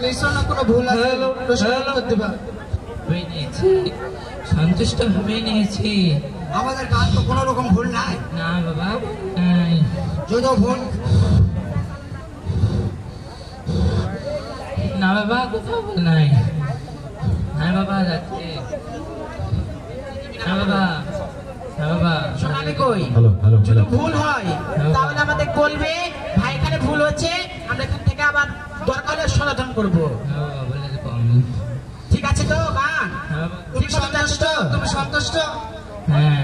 নিশ্চয় না কোনো ভুল আছে প্রশ্ন করতে পারে হয়ে নিয়েছি, সন্তুষ্ট ভাবে নিয়েছি। আমাদের গান তো কোনো রকম ভুল নাই। না বাবা নাই, যদি ভুল না বাবা কোথাও ভুল নাই। হ্যাঁ বাবা যাচ্ছে, হ্যাঁ বাবা, হ্যাঁ বাবা। সোনালি কই? হ্যালো হ্যালো যদি ভুল হয় তাহলে আমাদের বলবে ভাই এখানে ভুল হচ্ছে, আমরা এখান থেকে আবার দরকার হলে সমাধান করবো। হ্যাঁ বাবা বলে দেবো আমি। ঠিক আছে তো গান? হ্যাঁ বাবা। তুমি সন্তুষ্ট? তুমি সন্তুষ্ট? হ্যাঁ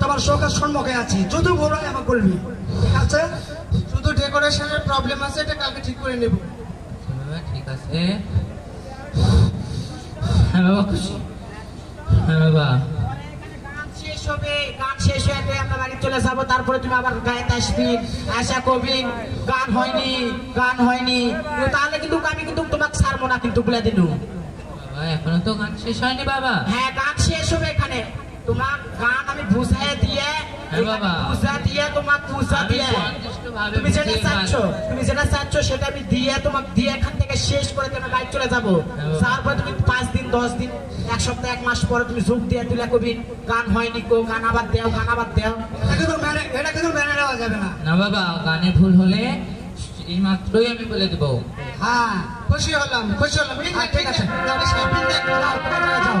তোমার চোখের সম্মুখে আছে, যদি ভুল হয় আমাকে বলবি, ঠিক আছে? শুধু ডেকোরেশনের প্রবলেম আছে, এটা কালকে ঠিক করে নেব। বাবা ঠিক আছে। হ্যাঁ বাবা খুশি। হ্যাঁ বাবা গান শেষ হবে, গান শেষ হয়ে আমরা বাড়ি চলে যাবো, তারপরে তুমি আবার গাইতে আসবি, আশা করবি গান হয়নি গান হয়নি, তাহলে কিন্তু আমি কিন্তু তোমাকে ছাড়বো না, কিন্তু বলে দিলু। বাবা এখনো তো গান শেষ হয়নি বাবা। হ্যাঁ গান শেষ হবে এখানে, তোমার গান আমি বুঝাই দিয়ে, হ্যাঁ বাবা। বুঝা দিয়ে তোমাকে বুঝা আমি দিয়ে সন্তুষ্টভাবে তুমি যেটা বুঝিয়ে চাচ্ছ, তুমি যেটা চাচ্ছ সেটা আমি দিয়ে তোমাকে দিয়ে এখান থেকে শেষ করে তুমি বাইক চলে যাবো। হ্যাঁ। তারপর তুমি 5 দিন 10 দিন 1 সপ্তাহ 1 মাস পরে তুমি যোগ দিয়ে তুলে কবি গান হয়নি কো, গান আবার দেও, গান আবার দেও। এটা কিন্তু মেনে নেওয়া যাবে না। না বাবা গানে ভুল হলে এই মাত্রই আমি বলে দেবো। হ্যাঁ খুশি হলাম, খুশি হলাম। ঠিক আছে, তাহলে shopping দেখ, তারপরে চলে যাও।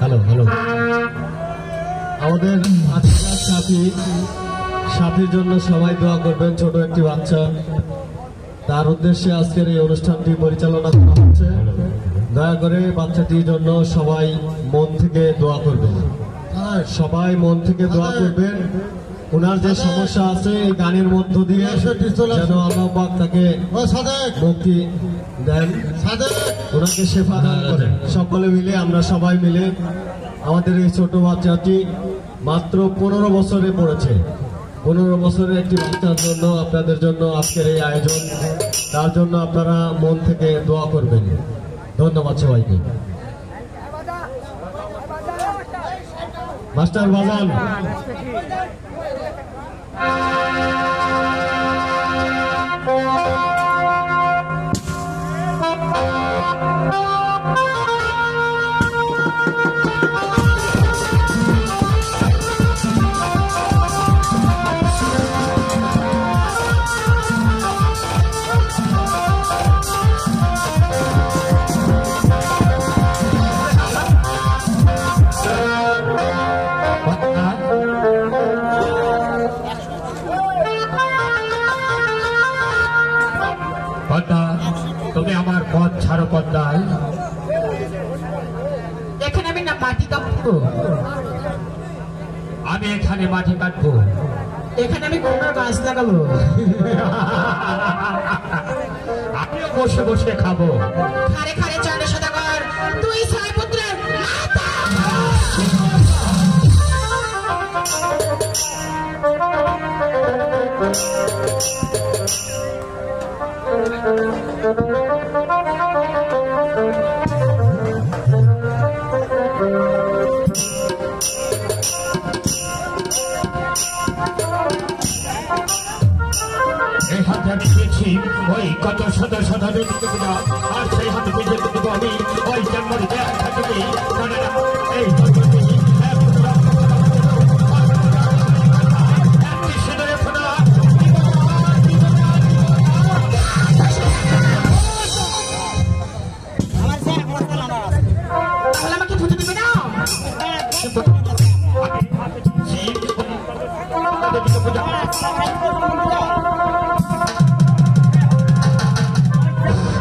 হ্যালো হ্যালো আমাদের আজকের সাথীর জন্য সবাই দোয়া করবেন। ছোট একটি বাচ্চা, তার উদ্দেশ্যে আজকের এই অনুষ্ঠানটি পরিচালনা করা হচ্ছে। দয়া করে বাচ্চাটির জন্য সবাই মন থেকে দোয়া করবেন, সবাই মন থেকে দোয়া করবেন। ওনার যে সমস্যা আছে এই গানের মধ্য দিয়ে যেন আল্লাহ পাক তাকে মুক্তি দেন, ওনাকে শেফা দান করেন। সকলে মিলে আমরা সবাই মিলে আমাদের এই ছোট বাচ্চাটি মাত্র 15 বছরে পড়েছে। 15 বছরের একটি বাচ্চার জন্য আপনাদের জন্য আজকের এই আয়োজন, তার জন্য আপনারা মন থেকে দোয়া করবেন। ধন্যবাদ সবাইকে। মাস্টার বাজান। পদ্মা তুমি আমার পথ ছাড়ো পদ্মায়। এখানে আমি না মাটি কাটবো, আমি এখানে মাটি কাটবো, এখানে আমি কোমর গাছ লাগাবো, আমিও বসে বসে খাবো। খারে খারে চন্দ্র সদাগর তুই ছয় পুত্রের মাতা। এই হাতে আমি দিয়েছি দিয়েছি ওই কত শত শত দেবীকে পূজা আর সেই হাতে পুজো দেবো আমি ওই জন্মরি দেখা থেকে এই তাহলে আমাকে পুজো দিবে না?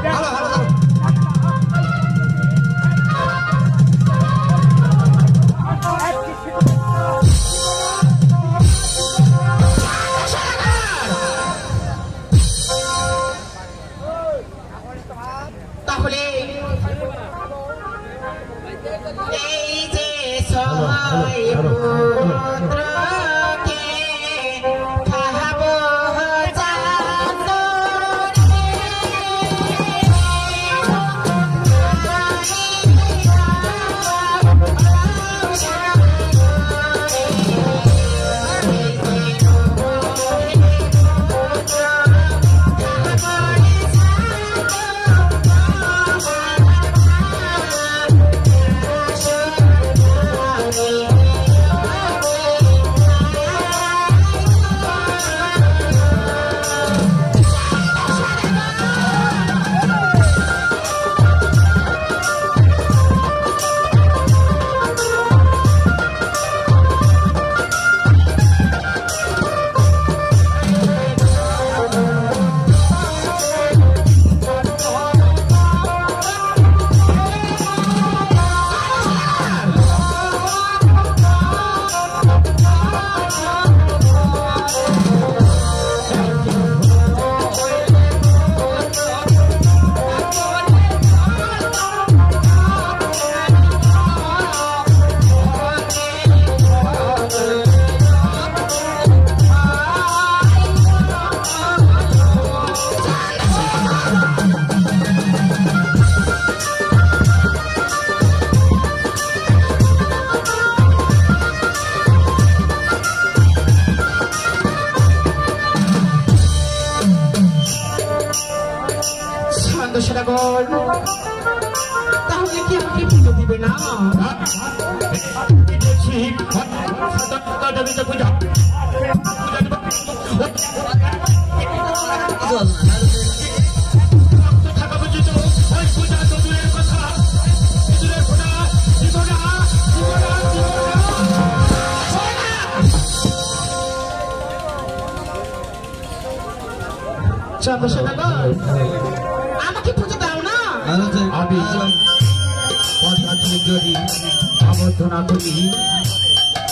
হ্যালো হ্যালো হ্যালো তাহলে এই যে সহায় পুত্রকে খাবো তাহলে কি আমাকে পুজো দিবে না? দেবীকে পূজা থাকা পর্যন্ত ওই পূজা তো দূরের কথা দূরের পূজা জীবনা চন্দ্রশেখর আমাকে পুজো দাও না? আমি পদার্থ যদি আবদ্ধ না করি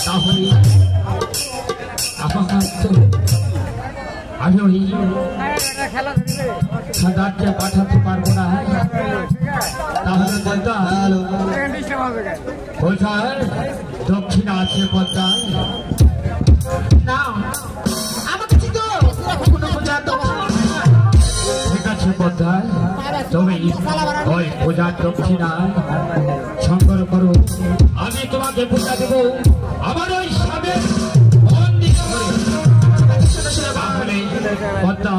তাহলে আমার তো আমি ওই সাদাকে পাঠাতে পারবো না। তাহলে পদ্মা কোথায় দক্ষিণা আছে পদ্মা? না আমাকে তো কোনো পূজা দক্ষিণা ঠিক আছে পদ্মা, তুমি ওই পূজার দক্ষিণা সংগ্রহ করো, আমি তোমাকে পূজা দেবো আমার ওই স্বামীর মন্দির করে। তাহলে পদ্মা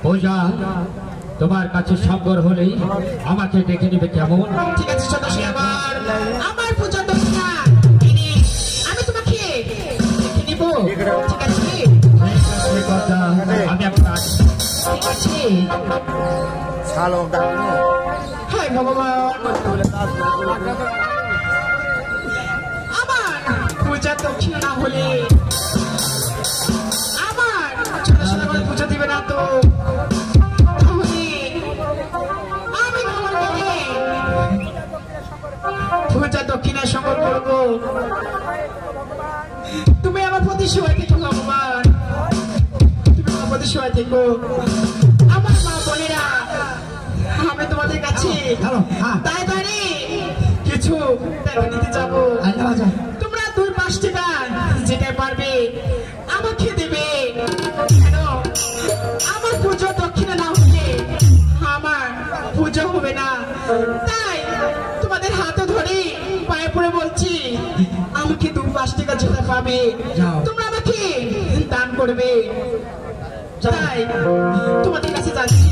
পূজা তোমার কাছে সংগ্রহ হলেই আমাকে ডেকে নিবে কেমন? ঠিক আছে চন্দ্রশেখর, আমার পূজা দক্ষিণা আমি তোমাকে দেখে নিব। ঠিক আছে পদ্মা, আমি আপনার ঠিক আছে। হাই ভগবান, আমার পূজা দক্ষিণা না হলে আমার চন্দ্রশেখর পূজা দিবে না তো? তাহলে আমি ভগবানকে পূজা দক্ষিণা সংগ্রহ করবো। তুমি আমার প্রতি সহায় থেকো ভগবান, তুমি আমার প্রতি সহায় থেকো। আমার মা বোনেরা আমি তোমাদের কাছে তাই পারি কিছু টাকা নিতে যাবো। তোমরা 2-5 টাকা যেটা পারবে আমাকে দেবে। কেন আমার পুজো দক্ষিণা না হলে আমার পুজো হবে না। তাই তোমাদের হাতে ধরে পায়ে পড়ে বলছি আমাকে 2-5 টাকা যেটা পাবে তোমরা আমাকে দান করবে। তাই তোমাদের কাছে যাচ্ছি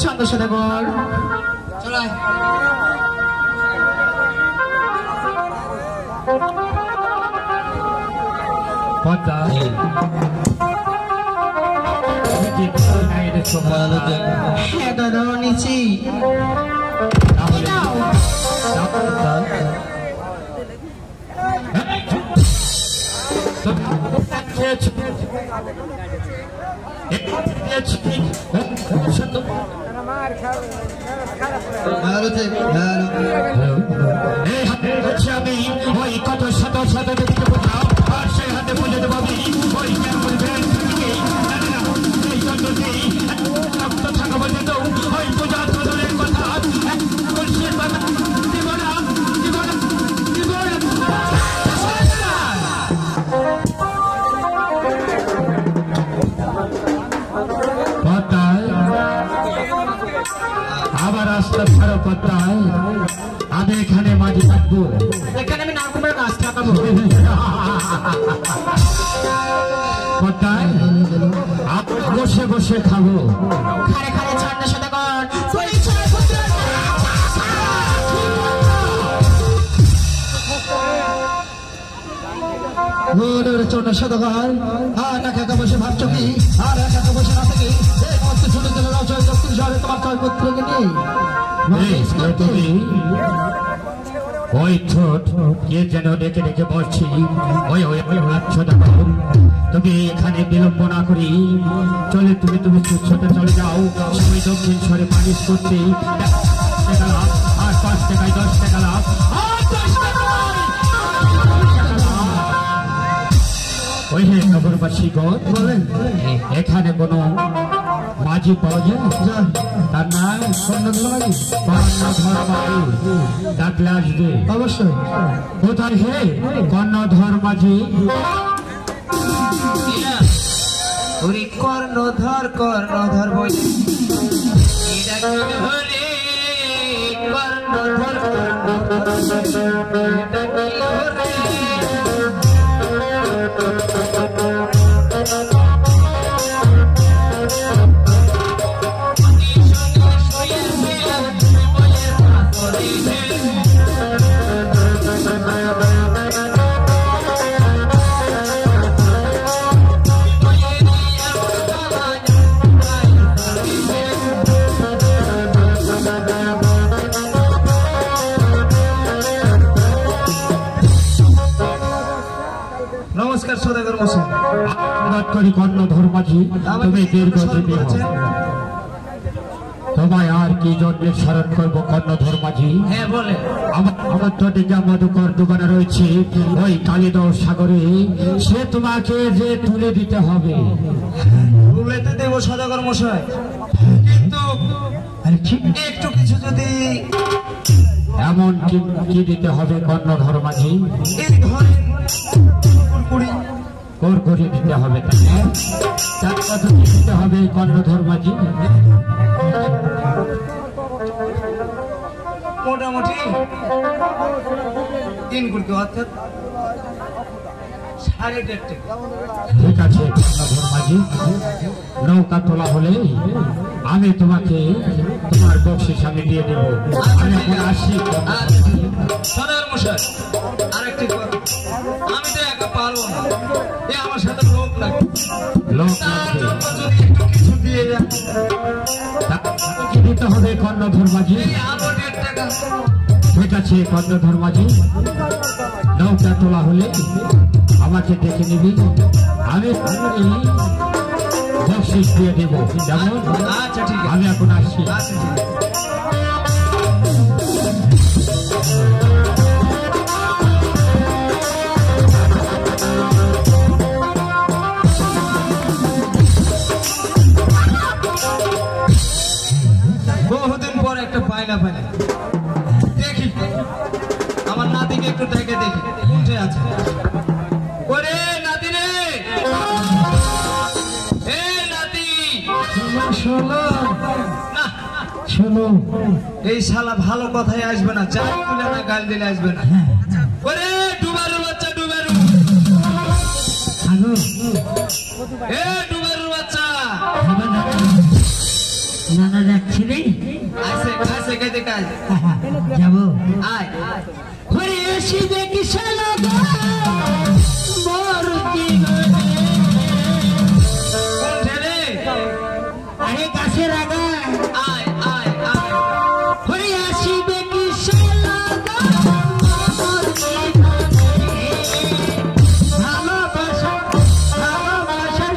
ছন্দ সদাগর চলো আয়। পদ্মা তুমি কি কিছুই নাই রে সোমা? হ্যাঁ দাদা নিচি তাহলে পদ্মা, খেয়েছো? খেয়েছো কি? সত্য? এই হাতে হচ্ছে আমি ওই কত শত শত ব্যক্তি বোঝাও, আর সেই হাতে বুঝে দেবো আমি ওই কেমন এই জন্যতেই রক্ত থাকা পর্যন্ত ওই পূজা ধরনের কথা তুলসীর পাতা দিব না, দিব না, দিব না। পদ্মায় আবার রাস্তা ছাড়ো পদ্মায়, আমি এখানে মাঝে থাকবো। এখানে আমি নারকুমের গাছ লাগাবো পদ্মায় আপনি বসে বসে খাবো। খারে খারে ছন্দ সদাগর চোট সদগার আর একা বসে ভাবছো কি? আর একা বসে না থেকে এই মস্ত ছোট ছেলে রচয় দক্ষিণ শহরে তোমার ছয় পুত্রকে নিয়ে তুমি ওই ছোট কে যেন ডেকে ডেকে বলছি, ওই ওই ওই আচ্ছা দেখো তুমি এখানে বিলম্ব না করি চলে তুমি তুমি ছোটে চলে যাও। আমি দক্ষিণ শহরে পালিশ করতে টাকা লাভ, আর 5 টাকায় 10 টাকা লাভ, আর 10 টাকা ওই হে খবরবাসী গণ বলেন এখানে কোনো মাঝি পাওয়া যায়? তার নাম কর্ণধর মাঝি, ডাকলে আসবে অবশ্যই। কোথায় হে কর্ণধর মাঝি? ওরে কর্ণধর কর্ণধর বই কর্ণধর নমস্কার সদাগর মশাই। আশীর্বাদ করি কর্ণধর মাঝি, তুমি দীর্ঘজীবী হও। তোমায় আর কি জন্যে স্মরণ করবো কর্ণধর মাঝি? হ্যাঁ বলে আমার তো যা মধুকর দোকানে রয়েছে ওই কালিদহ সাগরে, সে তোমাকে যে তুলে দিতে হবে। তুলেতে দেবো সদাগর মশাই, কিন্তু একটু কিছু যদি এমন কি দিতে হবে কর্ণধর মাঝি? এই ধরেন কুড়কুড়ি কোর করে দিতে হবে, তার কথা কি দিতে হবে কর্ণধর মাঝি? মোটামুটি 3 কুড়ি অর্থাৎ 1.5 টাকা। ঠিক আছে কর্ণধর মাঝি, নৌকা তোলা হলে আমি তোমাকে তোমার বকশিস আমি দিয়ে দেব। আমি এখন আসি। সদাগর মশাই আরেকটি কথা, আমি তো একা পারবো না, এ আমার সাথে লোক লাগে, লোক তার লাগবে। জন্য যদি একটু কিছু দিয়ে দেন। কি দিতে হবে কর্ণধর মাঝি? এই আরো 1.5 টাকা। ঠিক আছে কর্ণধর মাঝি, নৌকা তোলা হলে আমাকে ডেকে নিবি, আমি বকশিস দিয়ে দেব। যেমন আচ্ছা ঠিক আছে, আমি এখন আসছি। আচ্ছা ঠিক আছে। বহুদিন পর একটা পায়না পাইনা দেখি, আমার নাতিকে একটু দেখে দেখি উঠে আছে। ওরে নাতি রে, এ নাতি শোনো না, শোনো, এই শালা ভালো কথাই আসবে না, চাই তুলে না গাল দিলে আসবে না। ওরে ডুবারু বাচ্চা ডুবারু, আগো এ ডুবারু বাচ্চা, নানা যাচ্ছি রে। আছে খাইতে কাজ যাবো আয় ঘুরে আসি দেখি শালা মোর কি কোন ছেলে আরে গাছের আগা আয় আয় আয় ঘুরে আসি দেখি শালা মোর কি ভালোবাসা ভালোবাসা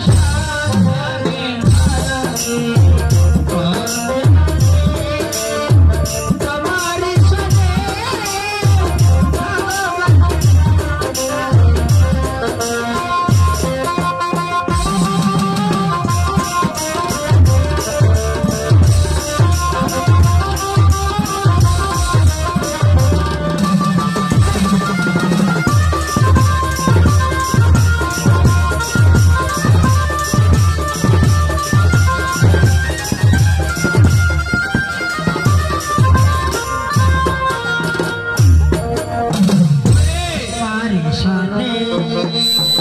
সাথে তোমার সাথে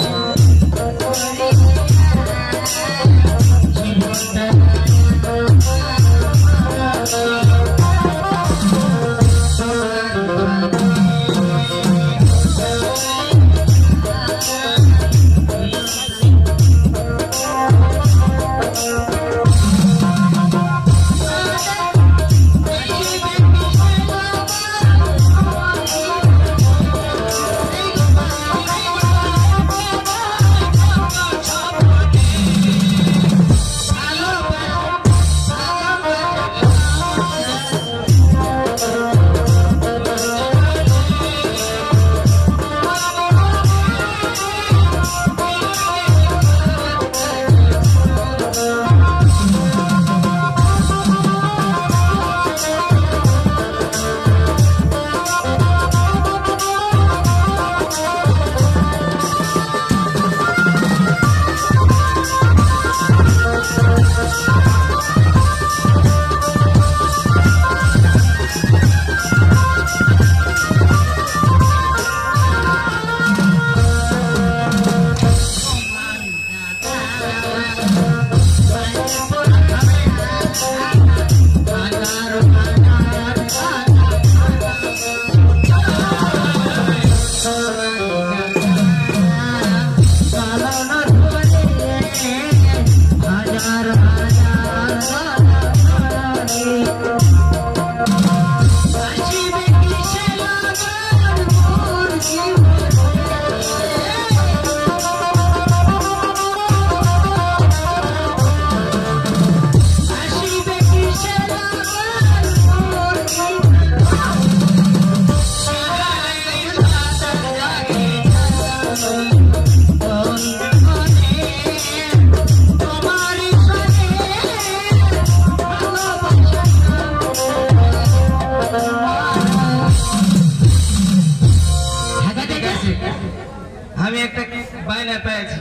আমি একটা বাইনা পেয়েছি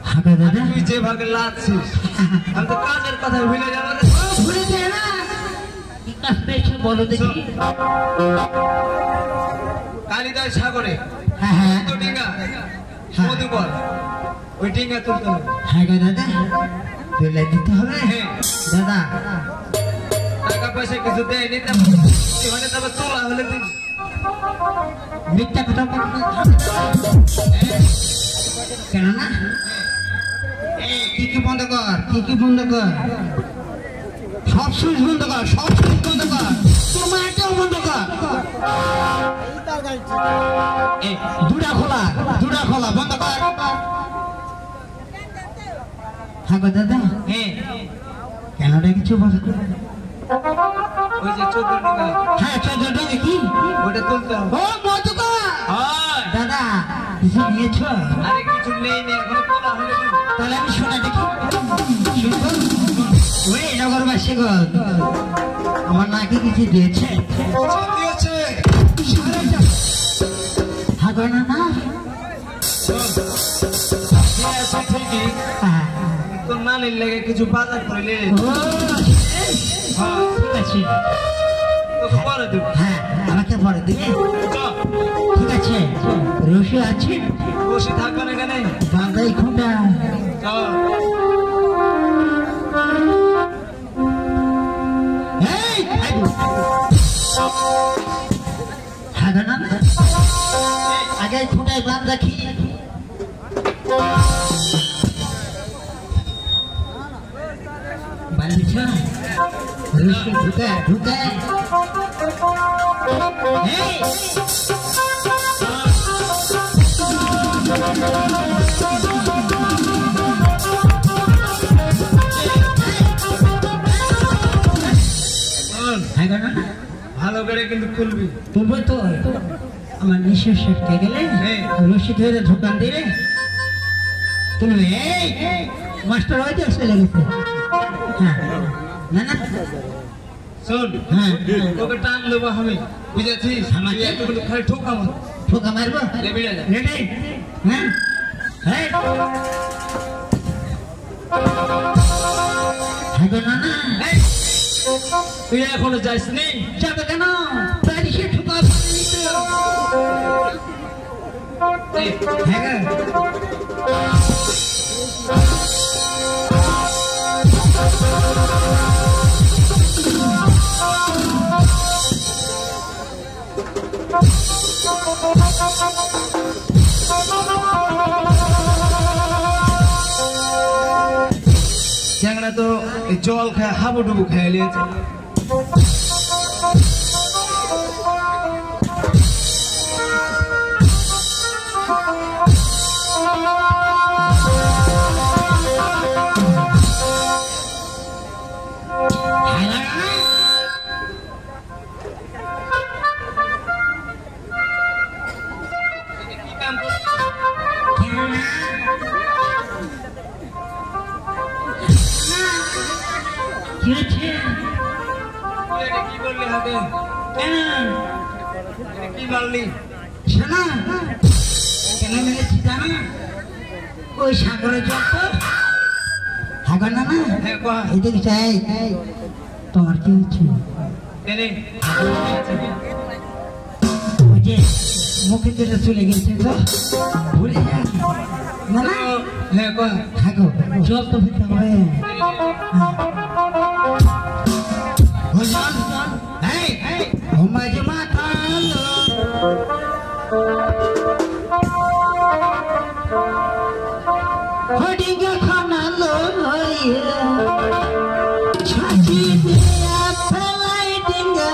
হাঁকা দাদা তুই যে ভাগে লাগছিস আমি তো কাজের কথা ভুলে যাবো রে। ভুলে যায় না কি কাজ পেয়েছো বলো দেখি কালিদাস সাগরে হ্যাঁ হ্যাঁ তো ডিঙ্গা মধুকর ওই ডিঙ্গা তুলতে হবে হ্যাঁ গো দাদা তুলে দিতে হবে হ্যাঁ দাদা টাকা পয়সা কিছু দেয়নি এখানে তবে তোলা হলে দিন মিথ্যা কথা বলবো কেন না কি কি বন্ধ কর কি কি বন্ধ কর সব সুইচ বন্ধ কর সব সুইচ বন্ধ কর তোমার এটাও বন্ধ কর দুটা খোলা বন্ধ কর হ্যাঁ গো দাদা হ্যাঁ কেন রে কিছু বল ওই যে 14 ডিঙ্গা হ্যাঁ চল কি ওটা তুলতে হবে ও মধুকর হয় দাদা কিছু নিয়েছো আরে কিছু নেই নে এখন তোলা হলে দিন তাহলে আমি শোনা দেখি শুনবো ওই নগরবাসী গো আমার নাকি কিছু দিয়েছে দিয়েছে হ্যাঁ গো না না দিয়েছে ঠিকই হ্যাঁ, তোর নানির লেগে কিছু বাজার করলে ও হ্যাঁ ঠিক আছে তোকে পরে দেবো হ্যাঁ আমাকে পরে দিবে চল ঠিক আছে রসি আছে বসে থাকবে না এখানে বাঙ্গাই খুঁটা চল এই হ্যাঁ গো না আগে খুঁটায় বাঁধ রাখি বাড়িছ ঢুকে ঢুকে ভালো করে কিন্তু খুলবি তুলবো তো আমার নিঃশ্বাস শেখতে গেলে রশি ধরে ঢোকান দিলে তুলবে মাস্টার হয়তো চলে গেছে হ্যাঁ না না শোন হ্যাঁ তোকে টান দেবো আমি বুঝেছিস আমাকে? তুই একটু কিন্তু খালি ঠোকা আমার ঠোকা মারবো লেবিড়ে যা। রেডি হ্যাঁ হ্যাঁ হ্যাঁ গো না না এই, তুই এখনো যাইস নি যাবে কেন প্রায় সে ঠোকা মারেনি তো। এই, হ্যাঁ গো চ্যাংড়া তো এই জল খায় হাবুডুবু খেয়ে নিয়েছে কি হয়েছে তুই এটা কি করলি হাতে এটা কি মারলি শোনা কেন মেরেছি জানো ওই সাগরের জল তো সাগর না না হ্যাঁ কয়া এদিকে চাই তোমার কি হচ্ছে এনে ওই যে মুখে যেটা চলে গেছে তো ভুলে যা না না হ্যাঁ কয়া থাকো জল তো ফিরতে হবে ঘুমাইছে মাথা হডিঙ্গা খানা লো ছাঁচি দিয়া ফেলাই ডিঙ্গা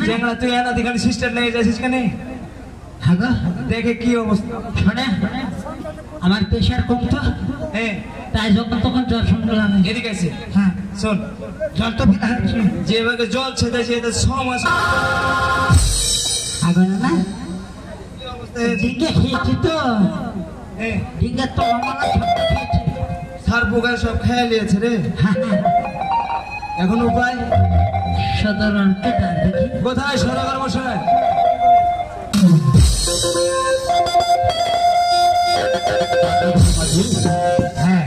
চ্যাংড়া তুই এনা দিখানে সিস্টার নিয়ে যাচ্ছিস কেন হাগো দেখে কি অবস্থা শোনে আমার প্রেশার কম তো হ্যাঁ তাই যখন তখন জ্বর শুনলাম এদিকে আছে হ্যাঁ শোন জল তো ফিরা হচ্ছে যেভাবে জল ছেদেছে এটা 6 মাস হাগো না না কি অবস্থা হয়েছে? ডিঙ্গে খেয়েছি তো হ্যাঁ ডিঙ্গা তো আমার ছোট্ট খেয়েছি সার পোকা সব খেয়ে নিয়েছে রে হ্যাঁ হ্যাঁ এখন উপায় সাধারণ কেটা দেখি কোথায় সরকার মশাই হ্যাঁ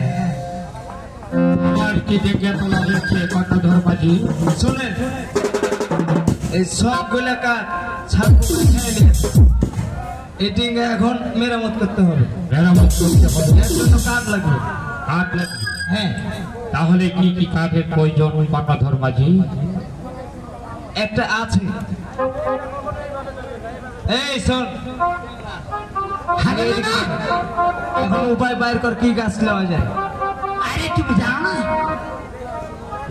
আমার কি দেখে তোলা যাচ্ছে কর্ণধর মাঝি শুনেন এই সবগুলা কাঠ সার পোকা খেয়ে নিয়েছে এই ডিঙ্গা এখন মেরামত করতে হবে মেরামত করতে হবে এর জন্য কাঠ লাগবে কাঠ লাগবে। হ্যাঁ তাহলে কি কি কাঠের প্রয়োজন কর্ণধর মাঝি একটা আছে এই শোন হাগো না না এখন উপায় বাইর কর কি গাছ নেওয়া যায় আরে তুমি জানো না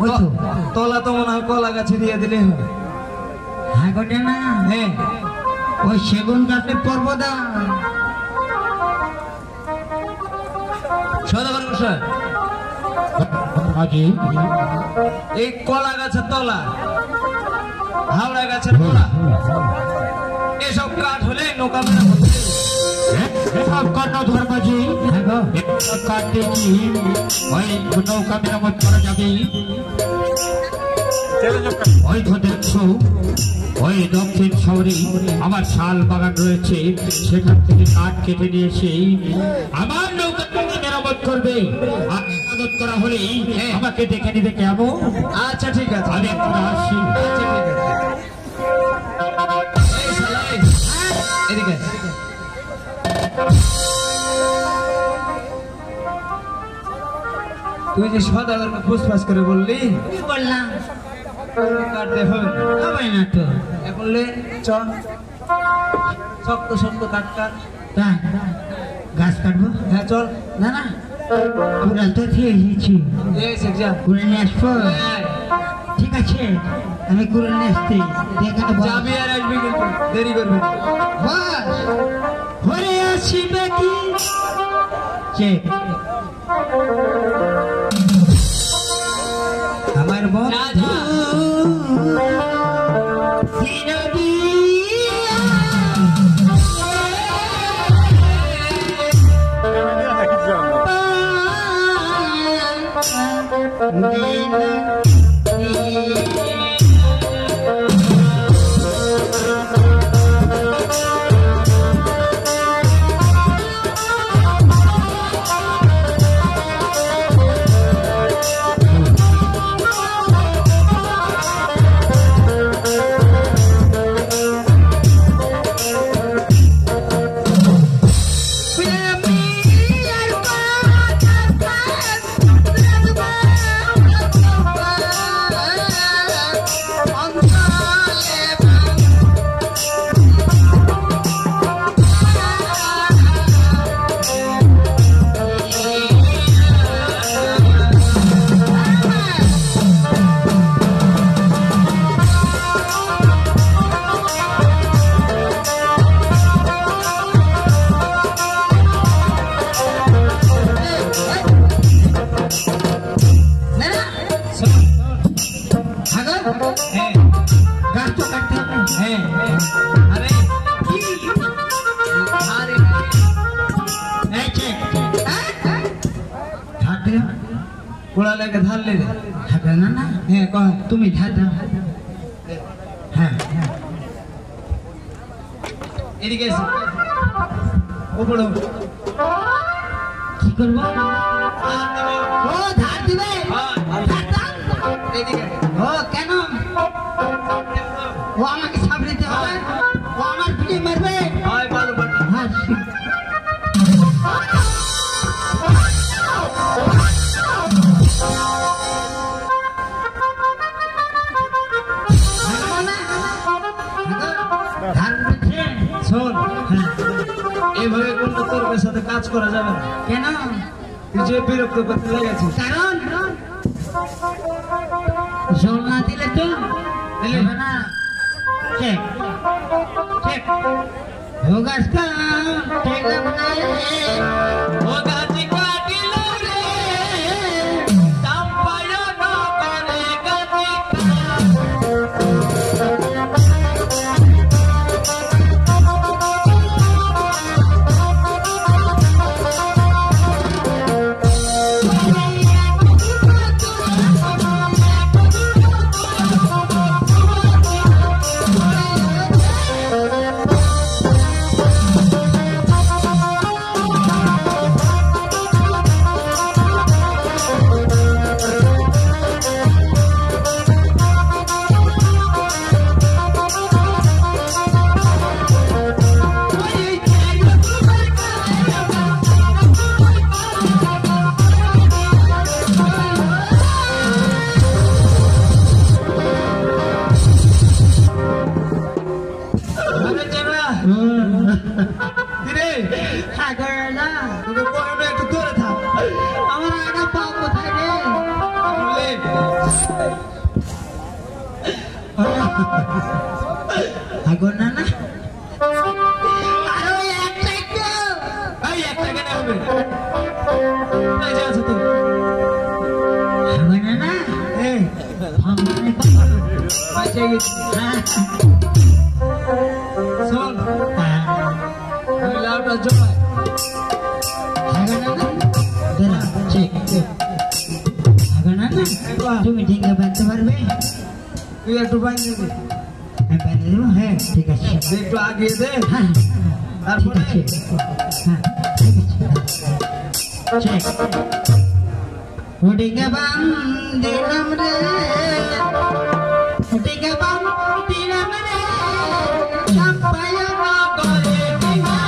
ওই তো তলা তো মনে হয় কলা গাছে দিয়ে দিলেই হবে হাগো না হ্যাঁ ওই সেগুন কাঠের পর্বদা। সদাগর মশাই, আজি এই কলা গাছের তলা, হাওড়া গাছের গোড়া, এসব কাঠ হলে নৌকা মেরামত। এসব কর্ণ ধর্মাজি কাটে কি ওই নৌকা মেরামত করা যাবে? ওই তো দেখছো ওই দক্ষিণ শহরে আমার শাল বাগান রয়েছে, সেখান থেকে কাঠ কেটে নিয়েছে আমার নৌকা মেরামত করবে। আর মেরামত করা হলে আমাকে দেখে নিবে কেমন? আচ্ছা ঠিক আছে, আমি এখন আসি। আচ্ছা ঠিক আছে। এই শালা, এই, এদিকে আয়। তুই যে সদাগরকে ফুসফাস করে বললি, কি বললাম? কাঠ দেখো হবে না তো। এখন লে চ, শক্ত শক্ত কাঠ কাঠ। তাই গাছ কাটবো? হ্যাঁ চল। না না, কুড়াল তো খেয়ে এসেছি, এই সে যা। কুড়ে নিয়ে আসবো। হ্যাঁ, ঠিক আছে, আমি কুড়ে নিয়ে আসছি। দেখাতে যাবি আর আসবি কিন্তু দেরি করবি না। ঘরে আসিবে কি চেক আমার যা, যা। গোড়া লেগে ধারলে রে। থাকে না না, হ্যাঁ কহ। তুমি ধার দাও। হ্যাঁ এদিকে এসে ওপরে ওপরে। কি করবো? ও ধার দিবে? হ্যাঁ, ধার দাও। এদিকে ও কেন? ও আমাকে সামলাতে হবে? ও আমার পিঠে মারবে? হয় ভালো বাটি। হ্যাঁ শোন, এইভাবে কিন্তু তোর সাথে কাজ করা যাবে না। কেন? তুই যে বিরক্ত করতে লেগেছিস। কারণ জল না দিলে তো দিলে? হবে না। চেক চেক হোগা চেক না ও গাছি কাটিল রে, দাম পাইল না করে গাছি আগর না না এই যে আছে তো হবে না না এই ভাবনা পাইছে গেছি শোন ওই লাউটা জমায় হবে না না দেনা ঠিক হবে না না তুমি ডিঙ্গা বাঁধতে পারবে তুই একটু বাইরে দে আমি বেঁধে দেবো হ্যাঁ ঠিক আছে একটু আগে দে হ্যাঁ ঠিক তারপরে আছে হ্যাঁ ঠিক আছে ঠিক ও ডিঙ্গা বাঁধিলাম রে ডিঙ্গা বাঁধিলাম রে চাম্পায় নগরে ডিঙ্গা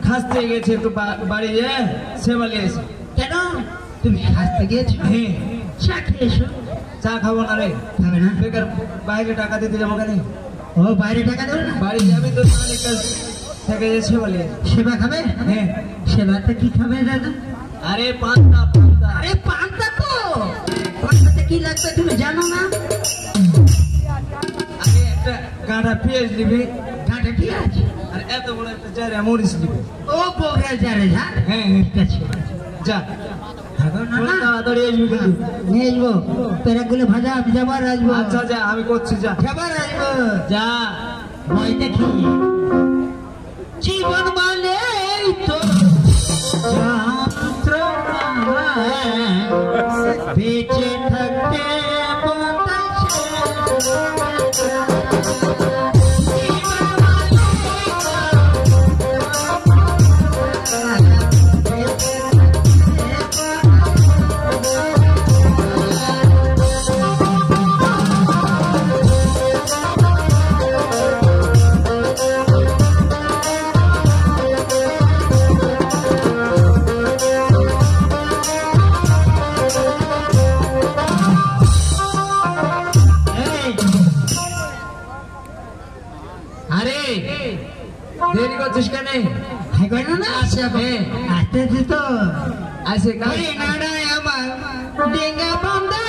খাসতে গেছে একটু বাড়ি যে সেবালি এসে কেন তুমি খাসতে গিয়েছো হ্যাঁ চা খেয়েছো চা খাবো না রে খাবে না বেকার বাইরে টাকা দিতে যাবো কেন ও বাইরে টাকা দেবে না বাড়ি যাবি তো তাহলে কাজ থেকে যে সেবালি এসে সেবা খাবে হ্যাঁ সেবাতে কি খাবে দাদা আরে পান্তা পান্তা আরে পান্তা তো পান্তাতে কি লাগবে তুমি জানো না আরে একটা গাঁটা পেঁয়াজ নিবি গাঁটা ঠিক আছে আর এত বড় একটা জায়গা মরিচ নিবি ও বগরা যারে যা হ্যাঁ হ্যাঁ ঠিক আছে যা থাকো না না তাড়াতাড়ি আসবি কিন্তু নিয়ে আসবো পেরাগুলো ভাজা আমি যাবার আসবো আচ্ছা যা আমি করছি যা যাবার আসবো যা ভয় দেখি জীবন মানে তো যন্ত্রণা বেঁচে থাকতে আরে দেরি করছিস কেন না আসবে আসতেছি তো আসে আরে নাড়ায় আমার ডেঙ্গা বান্দা